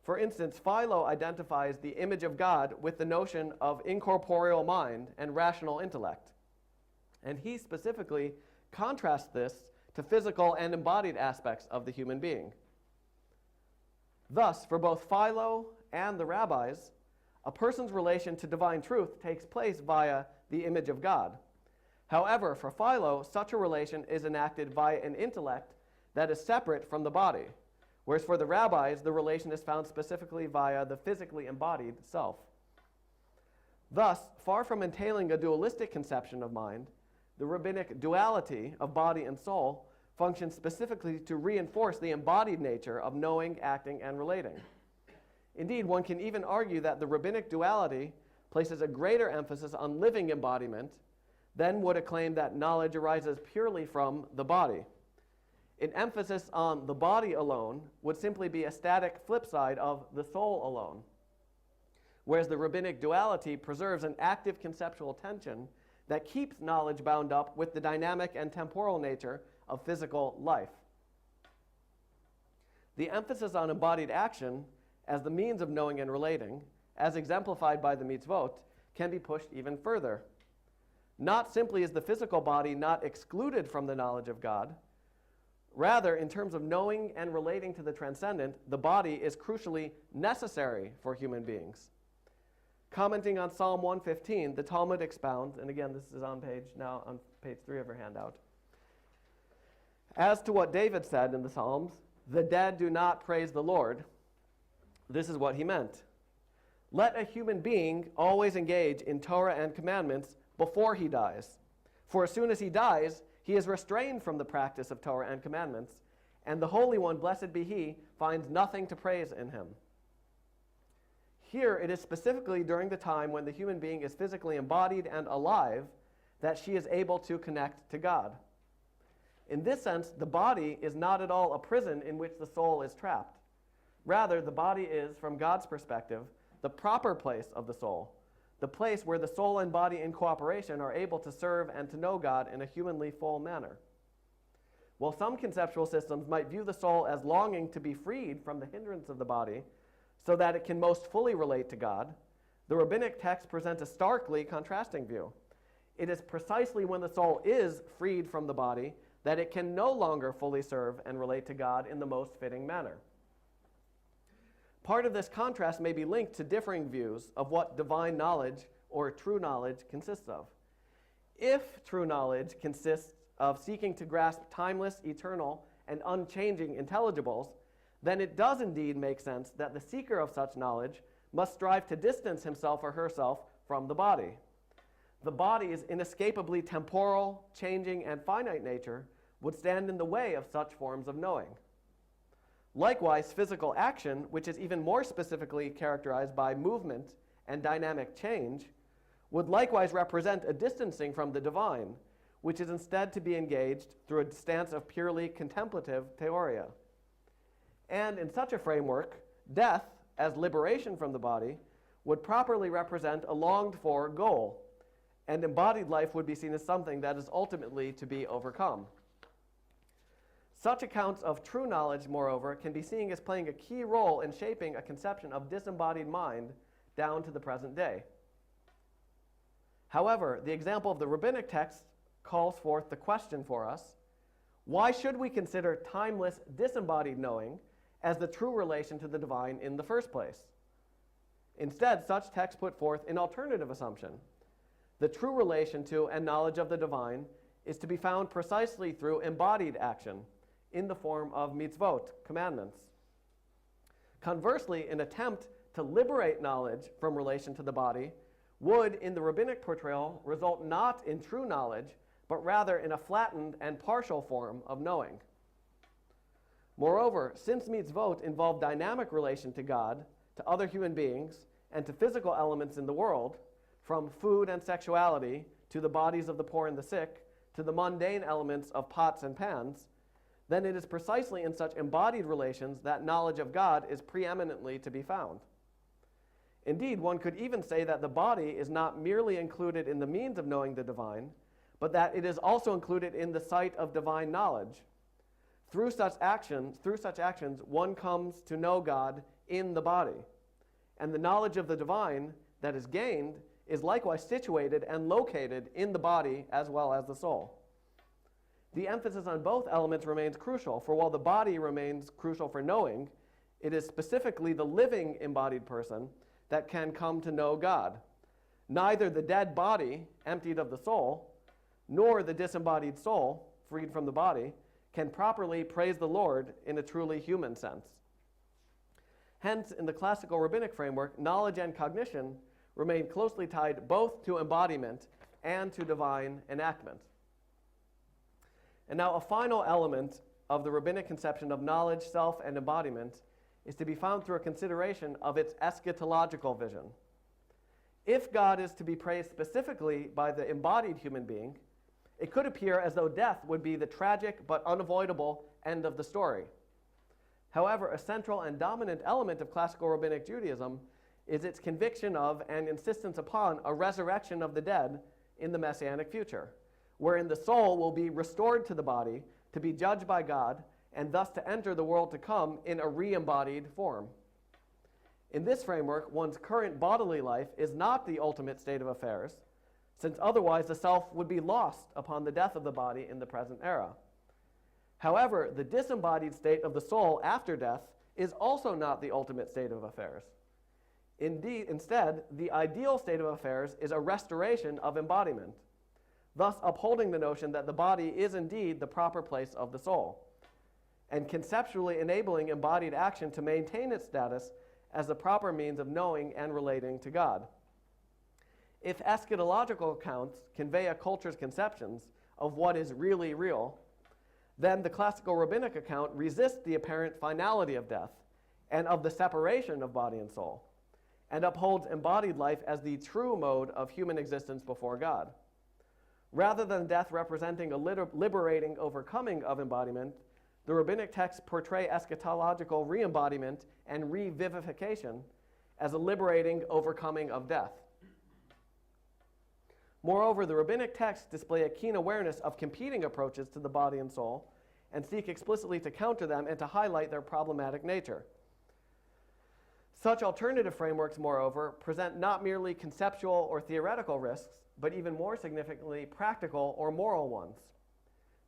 For instance, Philo identifies the image of God with the notion of incorporeal mind and rational intellect. And he specifically contrasts this to physical and embodied aspects of the human being. Thus, for both Philo and the rabbis, a person's relation to divine truth takes place via the image of God. However, for Philo, such a relation is enacted via an intellect that is separate from the body, whereas for the rabbis, the relation is found specifically via the physically embodied self. Thus, far from entailing a dualistic conception of mind, the rabbinic duality of body and soul functions specifically to reinforce the embodied nature of knowing, acting, and relating. Indeed, one can even argue that the rabbinic duality places a greater emphasis on living embodiment than would a claim that knowledge arises purely from the body. An emphasis on the body alone would simply be a static flip side of the soul alone, whereas the rabbinic duality preserves an active conceptual tension that keeps knowledge bound up with the dynamic and temporal nature of physical life. The emphasis on embodied action as the means of knowing and relating, as exemplified by the mitzvot, can be pushed even further. Not simply is the physical body not excluded from the knowledge of God, rather, in terms of knowing and relating to the transcendent, the body is crucially necessary for human beings. Commenting on Psalm 115, the Talmud expounds, and again, this is on page 3 of your handout. As to what David said in the Psalms, the dead do not praise the Lord. This is what he meant. Let a human being always engage in Torah and commandments before he dies. For as soon as he dies, he is restrained from the practice of Torah and commandments, and the Holy One, blessed be he, finds nothing to praise in him. Here it is specifically during the time when the human being is physically embodied and alive that she is able to connect to God. In this sense, the body is not at all a prison in which the soul is trapped. Rather, the body is, from God's perspective, the proper place of the soul, the place where the soul and body in cooperation are able to serve and to know God in a humanly full manner. While some conceptual systems might view the soul as longing to be freed from the hindrance of the body so that it can most fully relate to God, the rabbinic text presents a starkly contrasting view. It is precisely when the soul is freed from the body that it can no longer fully serve and relate to God in the most fitting manner. Part of this contrast may be linked to differing views of what divine knowledge or true knowledge consists of. If true knowledge consists of seeking to grasp timeless, eternal, and unchanging intelligibles, then it does indeed make sense that the seeker of such knowledge must strive to distance himself or herself from the body. The body's inescapably temporal, changing, and finite nature would stand in the way of such forms of knowing. Likewise, physical action, which is even more specifically characterized by movement and dynamic change, would likewise represent a distancing from the divine, which is instead to be engaged through a stance of purely contemplative theoria. And in such a framework, death, as liberation from the body, would properly represent a longed-for goal, and embodied life would be seen as something that is ultimately to be overcome. Such accounts of true knowledge, moreover, can be seen as playing a key role in shaping a conception of disembodied mind down to the present day. However, the example of the rabbinic text calls forth the question for us, why should we consider timeless, disembodied knowing as the true relation to the divine in the first place? Instead, such texts put forth an alternative assumption. The true relation to and knowledge of the divine is to be found precisely through embodied action, in the form of mitzvot, commandments. Conversely, an attempt to liberate knowledge from relation to the body would, in the rabbinic portrayal, result not in true knowledge, but rather in a flattened and partial form of knowing. Moreover, since mitzvot involve dynamic relation to God, to other human beings, and to physical elements in the world, from food and sexuality to the bodies of the poor and the sick, to the mundane elements of pots and pans, then it is precisely in such embodied relations that knowledge of God is preeminently to be found. Indeed, one could even say that the body is not merely included in the means of knowing the divine, but that it is also included in the sight of divine knowledge. Through such actions, one comes to know God in the body. And the knowledge of the divine that is gained is likewise situated and located in the body as well as the soul. The emphasis on both elements remains crucial, for while the body remains crucial for knowing, it is specifically the living embodied person that can come to know God. Neither the dead body, emptied of the soul, nor the disembodied soul, freed from the body, can properly praise the Lord in a truly human sense. Hence, in the classical rabbinic framework, knowledge and cognition remain closely tied both to embodiment and to divine enactment. And now a final element of the rabbinic conception of knowledge, self, and embodiment is to be found through a consideration of its eschatological vision. If God is to be praised specifically by the embodied human being, it could appear as though death would be the tragic but unavoidable end of the story. However, a central and dominant element of classical rabbinic Judaism is its conviction of and insistence upon a resurrection of the dead in the messianic future, wherein the soul will be restored to the body to be judged by God and thus to enter the world to come in a re-embodied form. In this framework, one's current bodily life is not the ultimate state of affairs, since otherwise the self would be lost upon the death of the body in the present era. However, the disembodied state of the soul after death is also not the ultimate state of affairs. Instead, the ideal state of affairs is a restoration of embodiment, thus upholding the notion that the body is indeed the proper place of the soul, and conceptually enabling embodied action to maintain its status as the proper means of knowing and relating to God. If eschatological accounts convey a culture's conceptions of what is really real, then the classical rabbinic account resists the apparent finality of death and of the separation of body and soul, and upholds embodied life as the true mode of human existence before God. Rather than death representing a liberating overcoming of embodiment, the rabbinic texts portray eschatological re-embodiment and revivification as a liberating overcoming of death. Moreover, the rabbinic texts display a keen awareness of competing approaches to the body and soul and seek explicitly to counter them and to highlight their problematic nature. Such alternative frameworks, moreover, present not merely conceptual or theoretical risks, but even more significantly, practical or moral ones.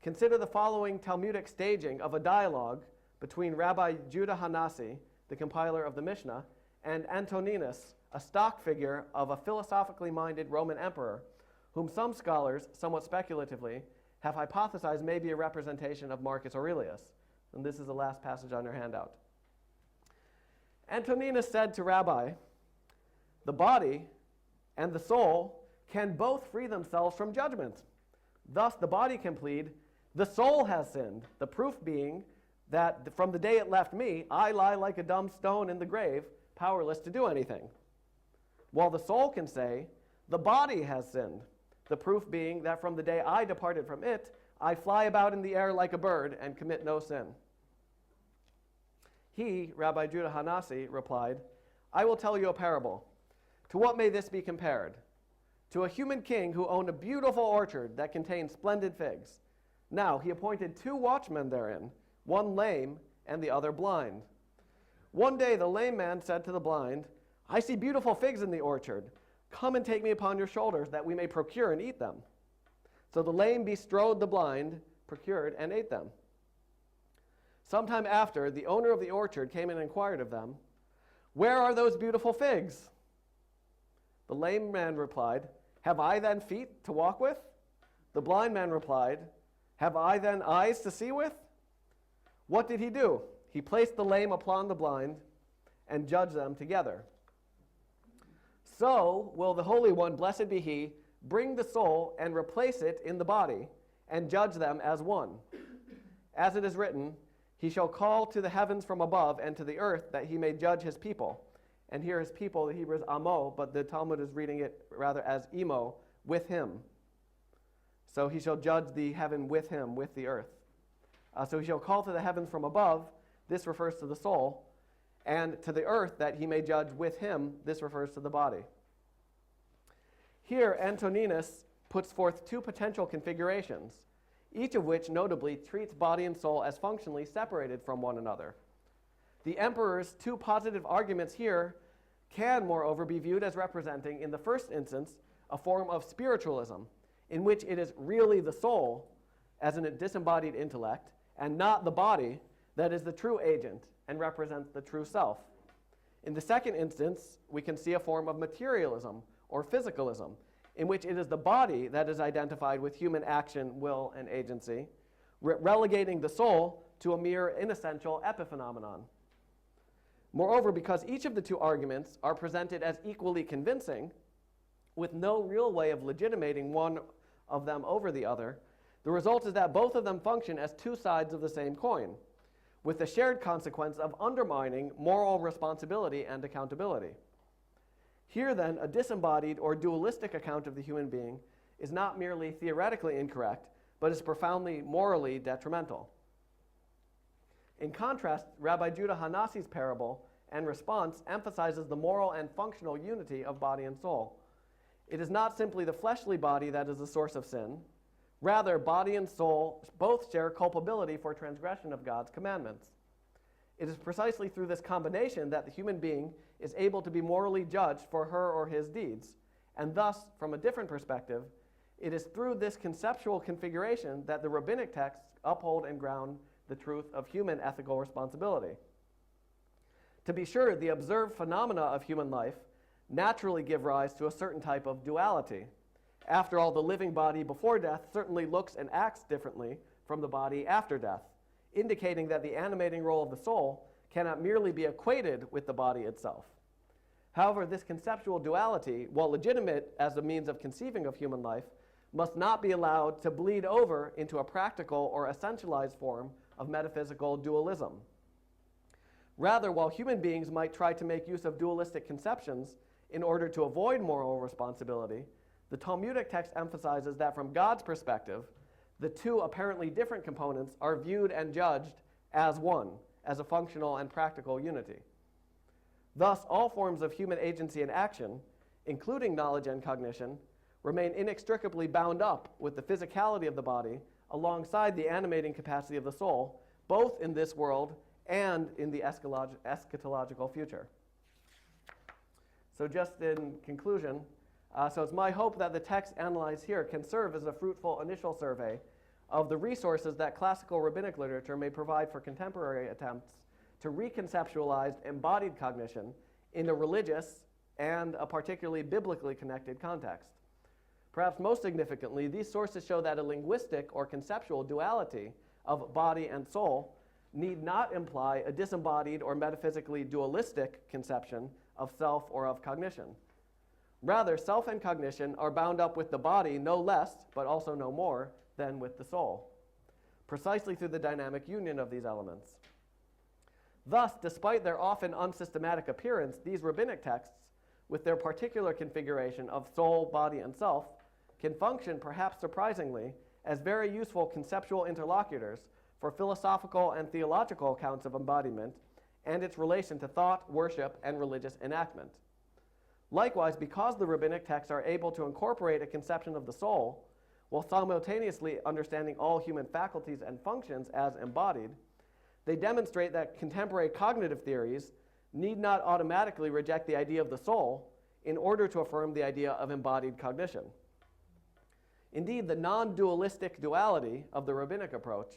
Consider the following Talmudic staging of a dialogue between Rabbi Judah Hanasi, the compiler of the Mishnah, and Antoninus, a stock figure of a philosophically minded Roman emperor, whom some scholars, somewhat speculatively, have hypothesized may be a representation of Marcus Aurelius. And this is the last passage on your handout. Antoninus said to Rabbi, "The body and the soul can both free themselves from judgment. Thus the body can plead, 'The soul has sinned,' the proof being that from the day it left me, I lie like a dumb stone in the grave, powerless to do anything. While the soul can say, 'The body has sinned,' the proof being that from the day I departed from it, I fly about in the air like a bird and commit no sin." He, Rabbi Judah Hanasi, replied, "I will tell you a parable. To what may this be compared? To a human king who owned a beautiful orchard that contained splendid figs. Now he appointed 2 watchmen therein, one lame and the other blind. One day the lame man said to the blind, 'I see beautiful figs in the orchard. Come and take me upon your shoulders that we may procure and eat them.' So the lame bestrode the blind, procured and ate them. Sometime after, the owner of the orchard came and inquired of them, 'Where are those beautiful figs?' The lame man replied, 'Have I then feet to walk with?' The blind man replied, 'Have I then eyes to see with?' What did he do? He placed the lame upon the blind and judged them together. So will the Holy One, blessed be he, bring the soul and replace it in the body and judge them as one. As it is written, he shall call to the heavens from above and to the earth that he may judge his people, And here his people, the Hebrew is amo, but the Talmud is reading it rather as emo, with him. So he shall judge the heaven with him, with the earth. So he shall call to the heavens from above. This refers to the soul. And to the earth that he may judge with him. This refers to the body. Here, Antoninus puts forth two potential configurations, each of which notably treats body and soul as functionally separated from one another. The emperor's two positive arguments here can, moreover, be viewed as representing, in the first instance, a form of spiritualism, in which it is really the soul, as in a disembodied intellect, and not the body, that is the true agent and represents the true self. In the second instance, we can see a form of materialism or physicalism, in which it is the body that is identified with human action, will, and agency, relegating the soul to a mere inessential epiphenomenon. Moreover, because each of the two arguments are presented as equally convincing, with no real way of legitimating one of them over the other, the result is that both of them function as two sides of the same coin, with the shared consequence of undermining moral responsibility and accountability. Here, then, a disembodied or dualistic account of the human being is not merely theoretically incorrect, but is profoundly morally detrimental. In contrast, Rabbi Judah Hanassi's parable and response emphasizes the moral and functional unity of body and soul. It is not simply the fleshly body that is the source of sin. Rather, body and soul both share culpability for transgression of God's commandments. It is precisely through this combination that the human being is able to be morally judged for her or his deeds. And thus, from a different perspective, it is through this conceptual configuration that the rabbinic texts uphold and ground the truth of human ethical responsibility. To be sure, the observed phenomena of human life naturally give rise to a certain type of duality. After all, the living body before death certainly looks and acts differently from the body after death, indicating that the animating role of the soul cannot merely be equated with the body itself. However, this conceptual duality, while legitimate as a means of conceiving of human life, must not be allowed to bleed over into a practical or essentialized form of metaphysical dualism. Rather, while human beings might try to make use of dualistic conceptions in order to avoid moral responsibility, the Talmudic text emphasizes that from God's perspective, the two apparently different components are viewed and judged as one, as a functional and practical unity. Thus, all forms of human agency and action, including knowledge and cognition, remain inextricably bound up with the physicality of the body alongside the animating capacity of the soul, both in this world and in the eschatological future. So just in conclusion, so it's my hope that the text analyzed here can serve as a fruitful initial survey of the resources that classical rabbinic literature may provide for contemporary attempts to reconceptualize embodied cognition in a religious and a particularly biblically connected context. Perhaps most significantly, these sources show that a linguistic or conceptual duality of body and soul need not imply a disembodied or metaphysically dualistic conception of self or of cognition. Rather, self and cognition are bound up with the body no less, but also no more, than with the soul, precisely through the dynamic union of these elements. Thus, despite their often unsystematic appearance, these rabbinic texts, with their particular configuration of soul, body, and self, can function, perhaps surprisingly, as very useful conceptual interlocutors for philosophical and theological accounts of embodiment and its relation to thought, worship, and religious enactment. Likewise, because the rabbinic texts are able to incorporate a conception of the soul, while simultaneously understanding all human faculties and functions as embodied, they demonstrate that contemporary cognitive theories need not automatically reject the idea of the soul in order to affirm the idea of embodied cognition. Indeed, the non-dualistic duality of the rabbinic approach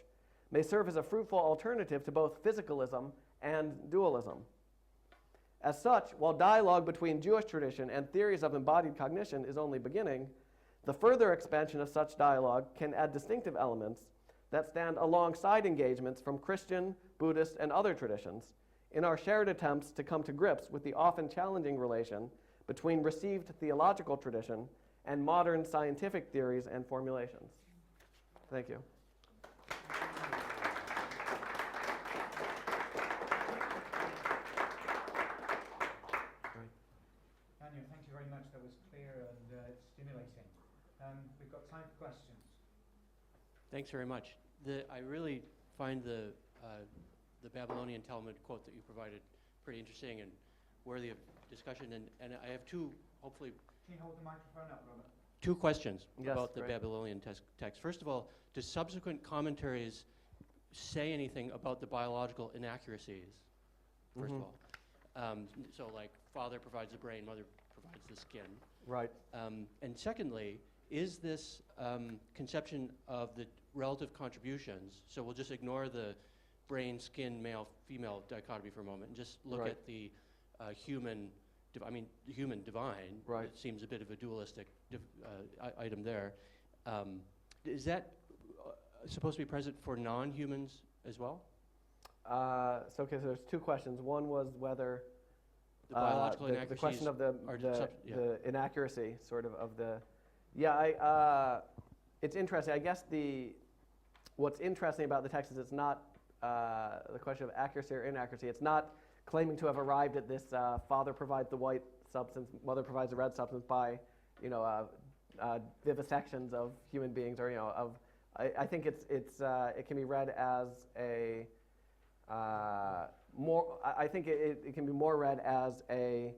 may serve as a fruitful alternative to both physicalism and dualism. As such, while dialogue between Jewish tradition and theories of embodied cognition is only beginning, the further expansion of such dialogue can add distinctive elements that stand alongside engagements from Christian, Buddhist, and other traditions in our shared attempts to come to grips with the often challenging relation between received theological tradition and modern scientific theories and formulations. Thank you. was clear and stimulating. We've got time for questions. Thanks very much. I really find the Babylonian Talmud quote that you provided pretty interesting and worthy of discussion. And I have two, hopefully, Can you hold the microphone up, Robert? two questions Yes, about the great. Babylonian text. First of all, do subsequent commentaries say anything about the biological inaccuracies, first of all? So like father provides the brain, mother provides the skin. Right. And secondly, is this conception of the relative contributions, so we'll just ignore the brain, skin, male, female dichotomy for a moment and just look Right. at the human, the human divine. Right. It seems a bit of a dualistic item there. Is that supposed to be present for non-humans as well? So there's two questions. One was whether The biological the inaccuracies question of the inaccuracy, sort of the. Yeah, it's interesting. I guess what's interesting about the text is it's not the question of accuracy or inaccuracy. It's not claiming to have arrived at this father provides the white substance, mother provides the red substance by, vivisections of human beings, or I think it can be read as a more. I think it can be more read as a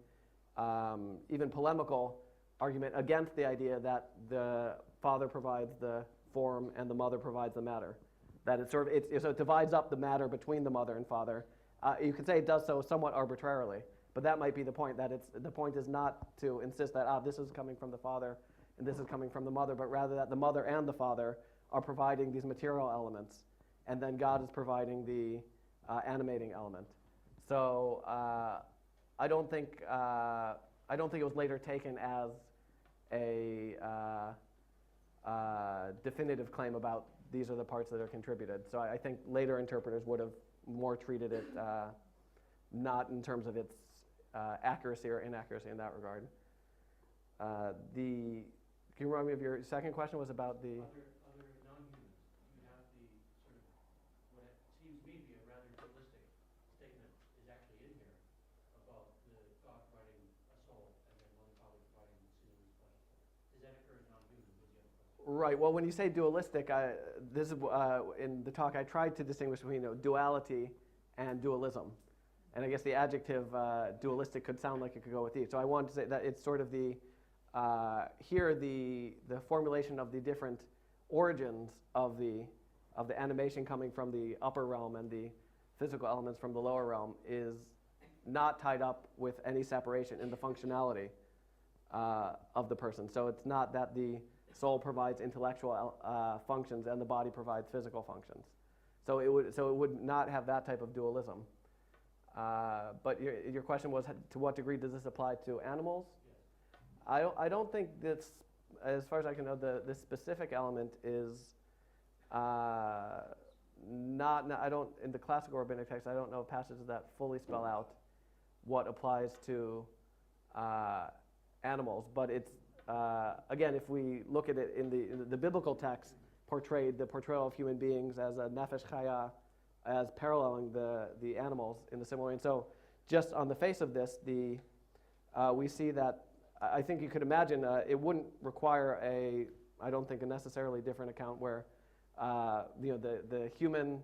even polemical argument against the idea that the father provides the form and the mother provides the matter. That it so it divides up the matter between the mother and father. You could say it does so somewhat arbitrarily, but that might be the point. That the point is not to insist that this is coming from the father and this is coming from the mother, but rather that the mother and the father are providing these material elements, and then God is providing the animating element. So I don't think it was later taken as a definitive claim about these are the parts that are contributed. So I think later interpreters would have more treated it not in terms of its accuracy or inaccuracy in that regard. Can you remind me of your second question? Was about the other non-humans. You have the sort of what seems to me to be a rather dualistic statement is actually in here about the God providing a soul and then mother father providing the sinless flesh. Does that occur in non-humans? Right. Well, when you say dualistic, this is in the talk I tried to distinguish between duality and dualism, and I guess the adjective dualistic could sound like it could go with these. So I wanted to say that it's sort of the formulation of the different origins of the animation coming from the upper realm and the physical elements from the lower realm is not tied up with any separation in the functionality of the person. So it's not that the soul provides intellectual functions and the body provides physical functions. So it would not have that type of dualism. But your question was, to what degree does this apply to animals? Yes. I don't think this, as far as I can know, this specific element is not. I don't, in the classical rabbinic text, I don't know passages that fully spell out what applies to animals. But it's again, if we look at it in the biblical text, portrayed the portrayal of human beings as a nefesh chaya, as paralleling the animals in the similar way. And so, just on the face of this, we see that I think you could imagine it wouldn't require I don't think a necessarily different account where the human,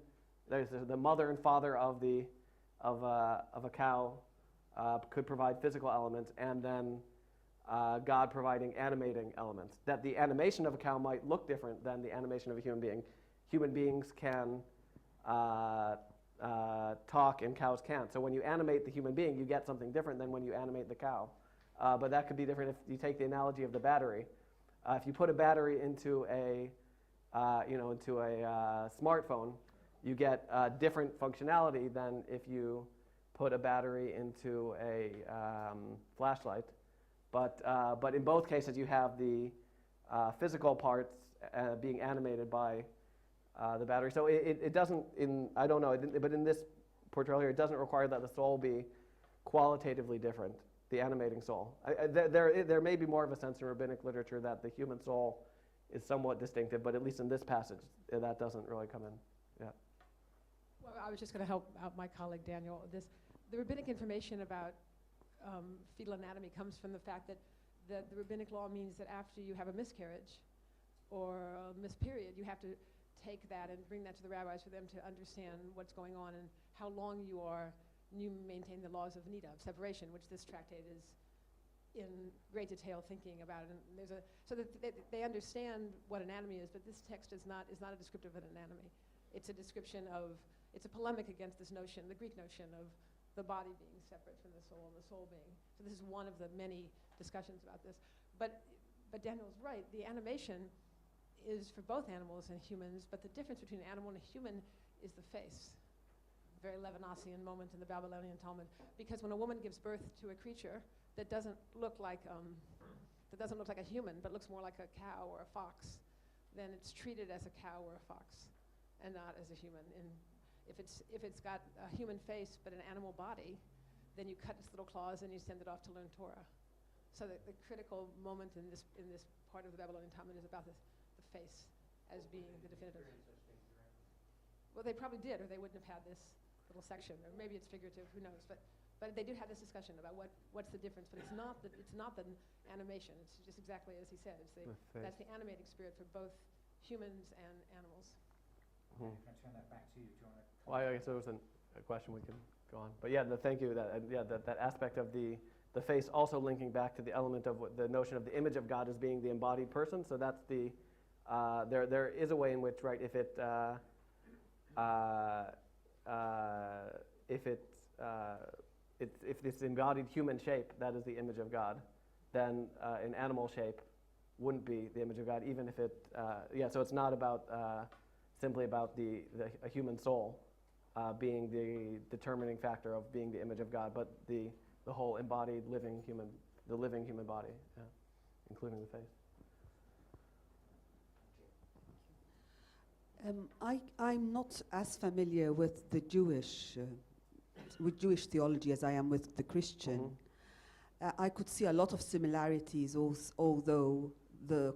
the mother and father of a cow could provide physical elements, and then God providing animating elements. That the animation of a cow might look different than the animation of a human being. Human beings can talk and cows can't. So when you animate the human being, you get something different than when you animate the cow. But that could be different if you take the analogy of the battery. If you put a battery into a smartphone, you get different functionality than if you put a battery into a flashlight. But in both cases, you have the physical parts being animated by the battery. So it doesn't, I don't know, but in this portrayal here, it doesn't require that the soul be qualitatively different, the animating soul. There may be more of a sense in rabbinic literature that the human soul is somewhat distinctive, but at least in this passage, that doesn't really come in. Yeah. Well, I was just going to help out my colleague Daniel. The rabbinic information about fetal anatomy comes from the fact that that the rabbinic law means that after you have a miscarriage or a misperiod, you have to take that and bring that to the rabbis for them to understand what's going on and how long you maintain the laws of nida, of separation, which this tractate is in great detail thinking about it. And so that they understand what anatomy is, but this text is not a descriptive of an anatomy. It's a description it's a polemic against this notion, the Greek notion of the body being separate from the soul and the soul being. So this is one of the many discussions about this. But Daniel's right, the animation is for both animals and humans, but the difference between an animal and a human is the face. Very Levinasian moment in the Babylonian Talmud. Because when a woman gives birth to a creature that doesn't look like a human, but looks more like a cow or a fox, then it's treated as a cow or a fox, and not as a human. And if it's got a human face but an animal body, then you cut its little claws and you send it off to learn Torah. So the critical moment in this part of the Babylonian Talmud is about the face as being the definitive. Well, they probably did, or they wouldn't have had this little section, or maybe it's figurative, who knows? But they do have this discussion about what's the difference. But it's not the animation. It's just exactly as he said. That's the animating spirit for both humans and animals. Can I turn that back to you? Do you want to? Well, I guess there was a question we can go on. But yeah, thank you. That aspect of the face also linking back to the element of the notion of the image of God as being the embodied person. So that's there is a way in which, right, if this embodied human shape, that is the image of God, then an animal shape wouldn't be the image of God, even if it, so it's not about simply about a human soul being the determining factor of being the image of God, but the whole embodied living human body, including the face. I'm not as familiar with the Jewish theology as I am with the Christian. I could see a lot of similarities, although the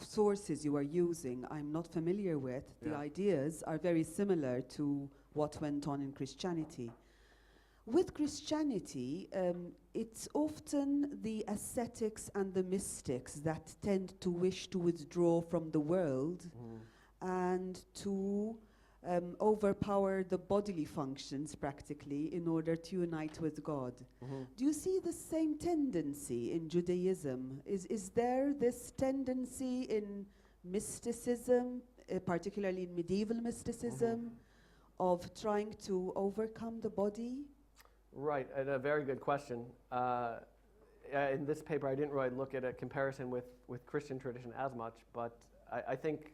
sources you are using I'm not familiar with. The ideas are very similar to what went on in Christianity. With Christianity, it's often the ascetics and the mystics that tend to wish to withdraw from the world and to overpower the bodily functions practically in order to unite with God. Do you see the same tendency in Judaism? Is there this tendency in mysticism, particularly in medieval mysticism, of trying to overcome the body? Right, and a very good question. In this paper, I didn't really look at a comparison with Christian tradition as much, but I think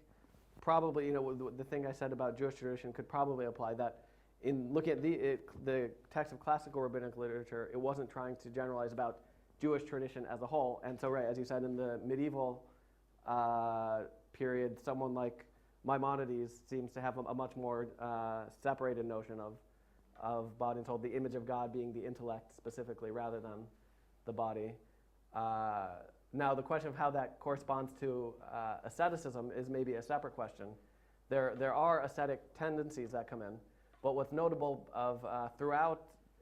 probably, the thing I said about Jewish tradition could probably apply, that in looking at the text of classical rabbinic literature, it wasn't trying to generalize about Jewish tradition as a whole. And so, right, as you said, in the medieval period, someone like Maimonides seems to have a much more separated notion of body and soul, the image of God being the intellect specifically rather than the body. Now, the question of how that corresponds to asceticism is maybe a separate question. There are ascetic tendencies that come in, but what's notable of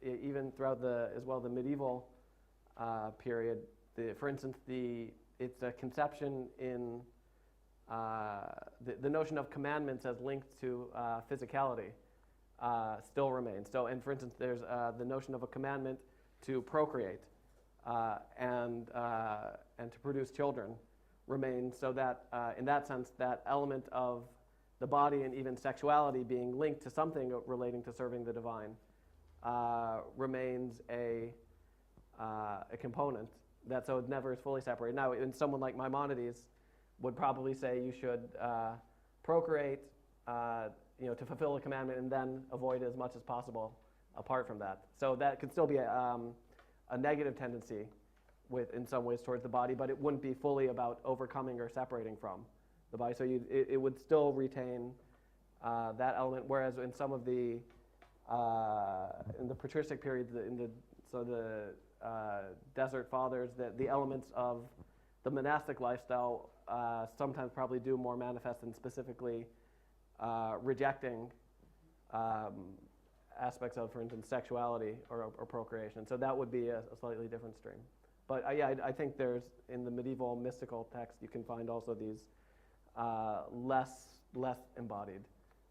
even throughout the medieval period, for instance, it's a conception in the notion of commandments as linked to physicality still remains. So, and for instance, there's the notion of a commandment to procreate and to produce children remains, so that in that sense, that element of the body and even sexuality being linked to something relating to serving the divine remains a component, that so it never is fully separated. Now, in someone like Maimonides would probably say you should procreate to fulfill a commandment and then avoid as much as possible apart from that. So that could still be a negative tendency in some ways towards the body, but it wouldn't be fully about overcoming or separating from the body. So it would still retain that element, whereas in some of the in the patristic period, the desert fathers, the elements of the monastic lifestyle sometimes probably do more manifest in specifically rejecting aspects of, for instance, sexuality or procreation. So that would be a slightly different stream. But I think there's, in the medieval mystical text, you can find also these less embodied,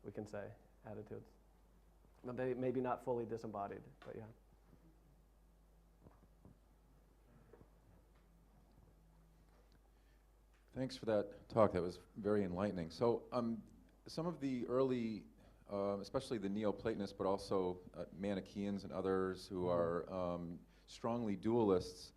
we can say, attitudes. Maybe not fully disembodied, but yeah. Thanks for that talk. That was very enlightening. So some of the early, especially the Neoplatonists, but also Manichaeans and others who are strongly dualists,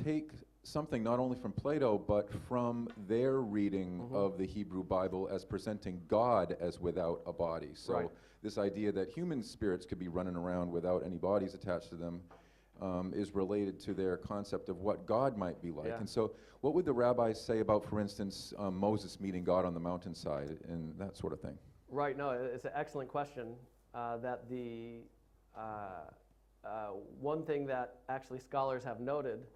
take something not only from Plato, but from their reading of the Hebrew Bible as presenting God as without a body. So this idea that human spirits could be running around without any bodies attached to them is related to their concept of what God might be like. And so what would the rabbis say about, for instance, Moses meeting God on the mountainside and that sort of thing? Right, no, it's an excellent question. That the one thing that actually scholars have noted,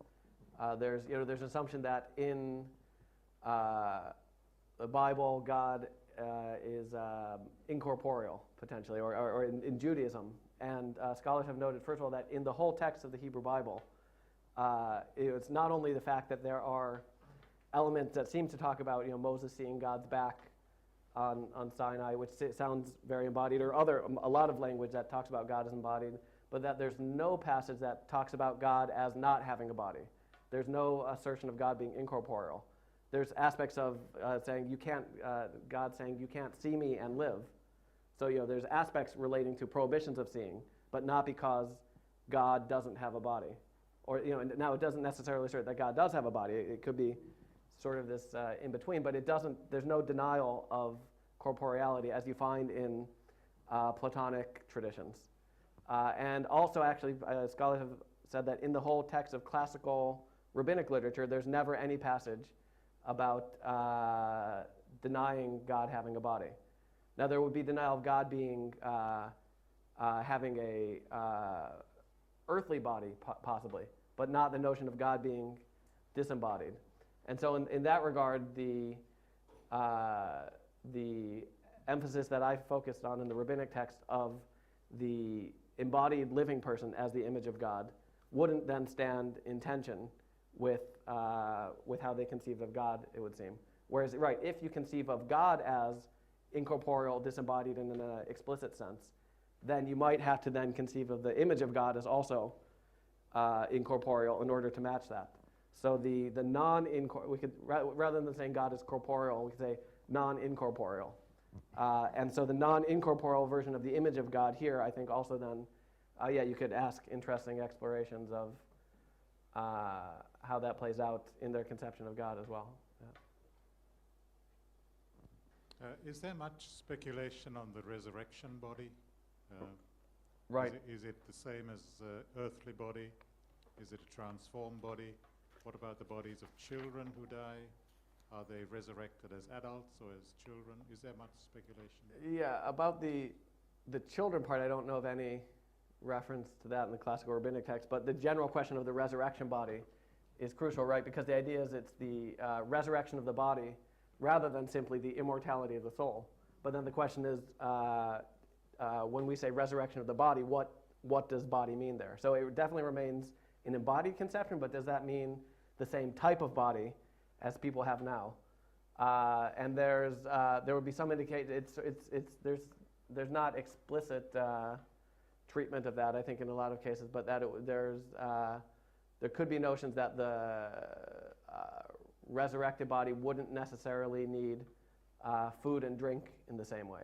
there's an assumption that in the Bible, God is incorporeal, potentially, or in Judaism. And scholars have noted, first of all, that in the whole text of the Hebrew Bible, it's not only the fact that there are elements that seem to talk about, Moses seeing God's back on Sinai, which sounds very embodied, or a lot of language that talks about God as embodied, but that there's no passage that talks about God as not having a body. There's no assertion of God being incorporeal. There's aspects of saying God saying you can't see me and live. So there's aspects relating to prohibitions of seeing, but not because God doesn't have a body. Or now it doesn't necessarily assert that God does have a body. It could be sort of this in between, but it doesn't. There's no denial of corporeality as you find in Platonic traditions. And also, actually, scholars have said that in the whole text of classical rabbinic literature, there's never any passage about denying God having a body. Now, there would be denial of God being having a earthly body, possibly, but not the notion of God being disembodied. And so, in that regard, the emphasis that I focused on in the rabbinic text of the embodied living person as the image of God wouldn't then stand in tension with how they conceived of God, it would seem. Whereas, if you conceive of God as incorporeal, disembodied in an explicit sense, then you might have to then conceive of the image of God as also incorporeal in order to match that. So the we could, rather than saying God is corporeal, we could say non-incorporeal. And so the non-incorporeal version of the image of God here, I think also then, you could ask interesting explorations of how that plays out in their conception of God as well. Is there much speculation on the resurrection body? Right. Is it the same as earthly body? Is it a transformed body? What about the bodies of children who die? Are they resurrected as adults or as children? Is there much speculation? Yeah, about the children part, I don't know of any reference to that in the classical rabbinic text, but the general question of the resurrection body is crucial, right? Because the idea is it's the resurrection of the body rather than simply the immortality of the soul. But then the question is, when we say resurrection of the body, what does body mean there? So it definitely remains an embodied conception, but does that mean the same type of body as people have now? And there would be some indication. There's not explicit treatment of that, I think, in a lot of cases, but that there could be notions that the resurrected body wouldn't necessarily need food and drink in the same way.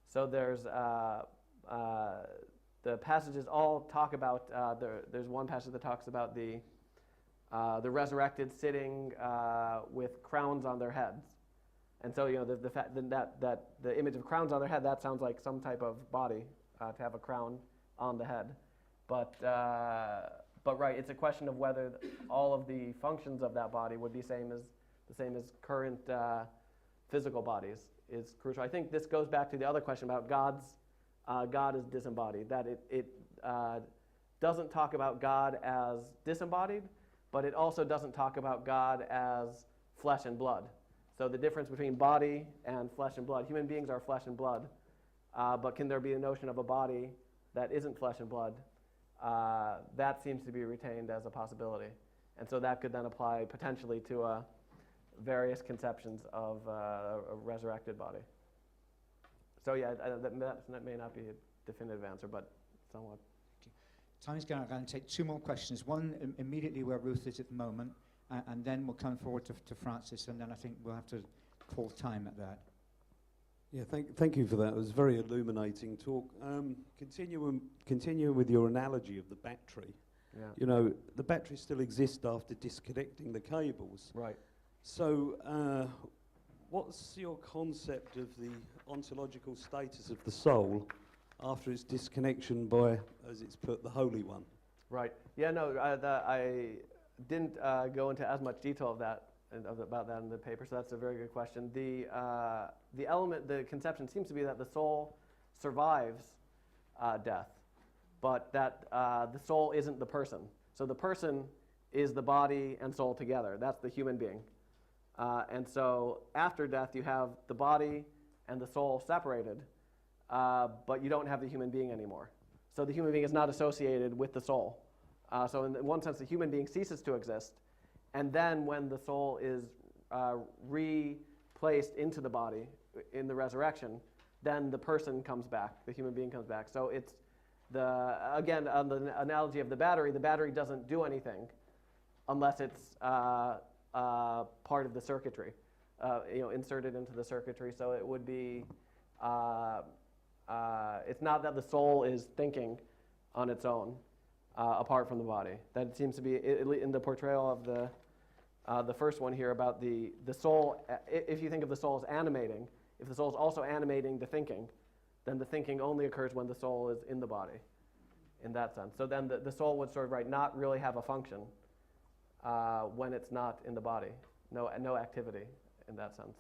So there's the passages all talk about. There's one passage that talks about the resurrected sitting with crowns on their heads, and so the fact that the image of crowns on their head, that sounds like some type of body to have a crown on the head, but right, it's a question of whether all of the functions of that body would be the same as current physical bodies is crucial. I think this goes back to the other question about God is disembodied, that it doesn't talk about God as disembodied, but it also doesn't talk about God as flesh and blood. So the difference between body and flesh and blood, human beings are flesh and blood, but can there be a notion of a body that isn't flesh and blood? That seems to be retained as a possibility. And so that could then apply potentially to various conceptions of a resurrected body. So yeah, that may not be a definitive answer, but somewhat. Time's going. I'm going to take two more questions. One immediately where Ruth is at the moment, and then we'll come forward to Francis, and then I think we'll have to call time at that. Yeah, thank you for that. It was a very illuminating talk. Continuing with your analogy of the battery. Yeah. You know, the battery still exists after disconnecting the cables. Right. So, what's your concept of the ontological status of the soul after its disconnection by, as it's put, the Holy One? Right. Yeah. No. I didn't go into as much detail of that about that in the paper. So that's a very good question. The conception seems to be that the soul survives death, but that the soul isn't the person. So the person is the body and soul together. That's the human being. And so after death, you have the body and the soul separated, but you don't have the human being anymore. So the human being is not associated with the soul. So in one sense, the human being ceases to exist. And then when the soul is replaced into the body in the resurrection, then the person comes back, the human being comes back. So it's again, on the analogy of the battery doesn't do anything unless it's part of the circuitry, inserted into the circuitry. So it would be, it's not that the soul is thinking on its own, apart from the body. That seems to be in the portrayal of the first one here about the soul. If you think of the soul as animating, if the soul is also animating the thinking, then the thinking only occurs when the soul is in the body, in that sense. So then the soul would sort of not really have a function when it's not in the body. No activity in that sense.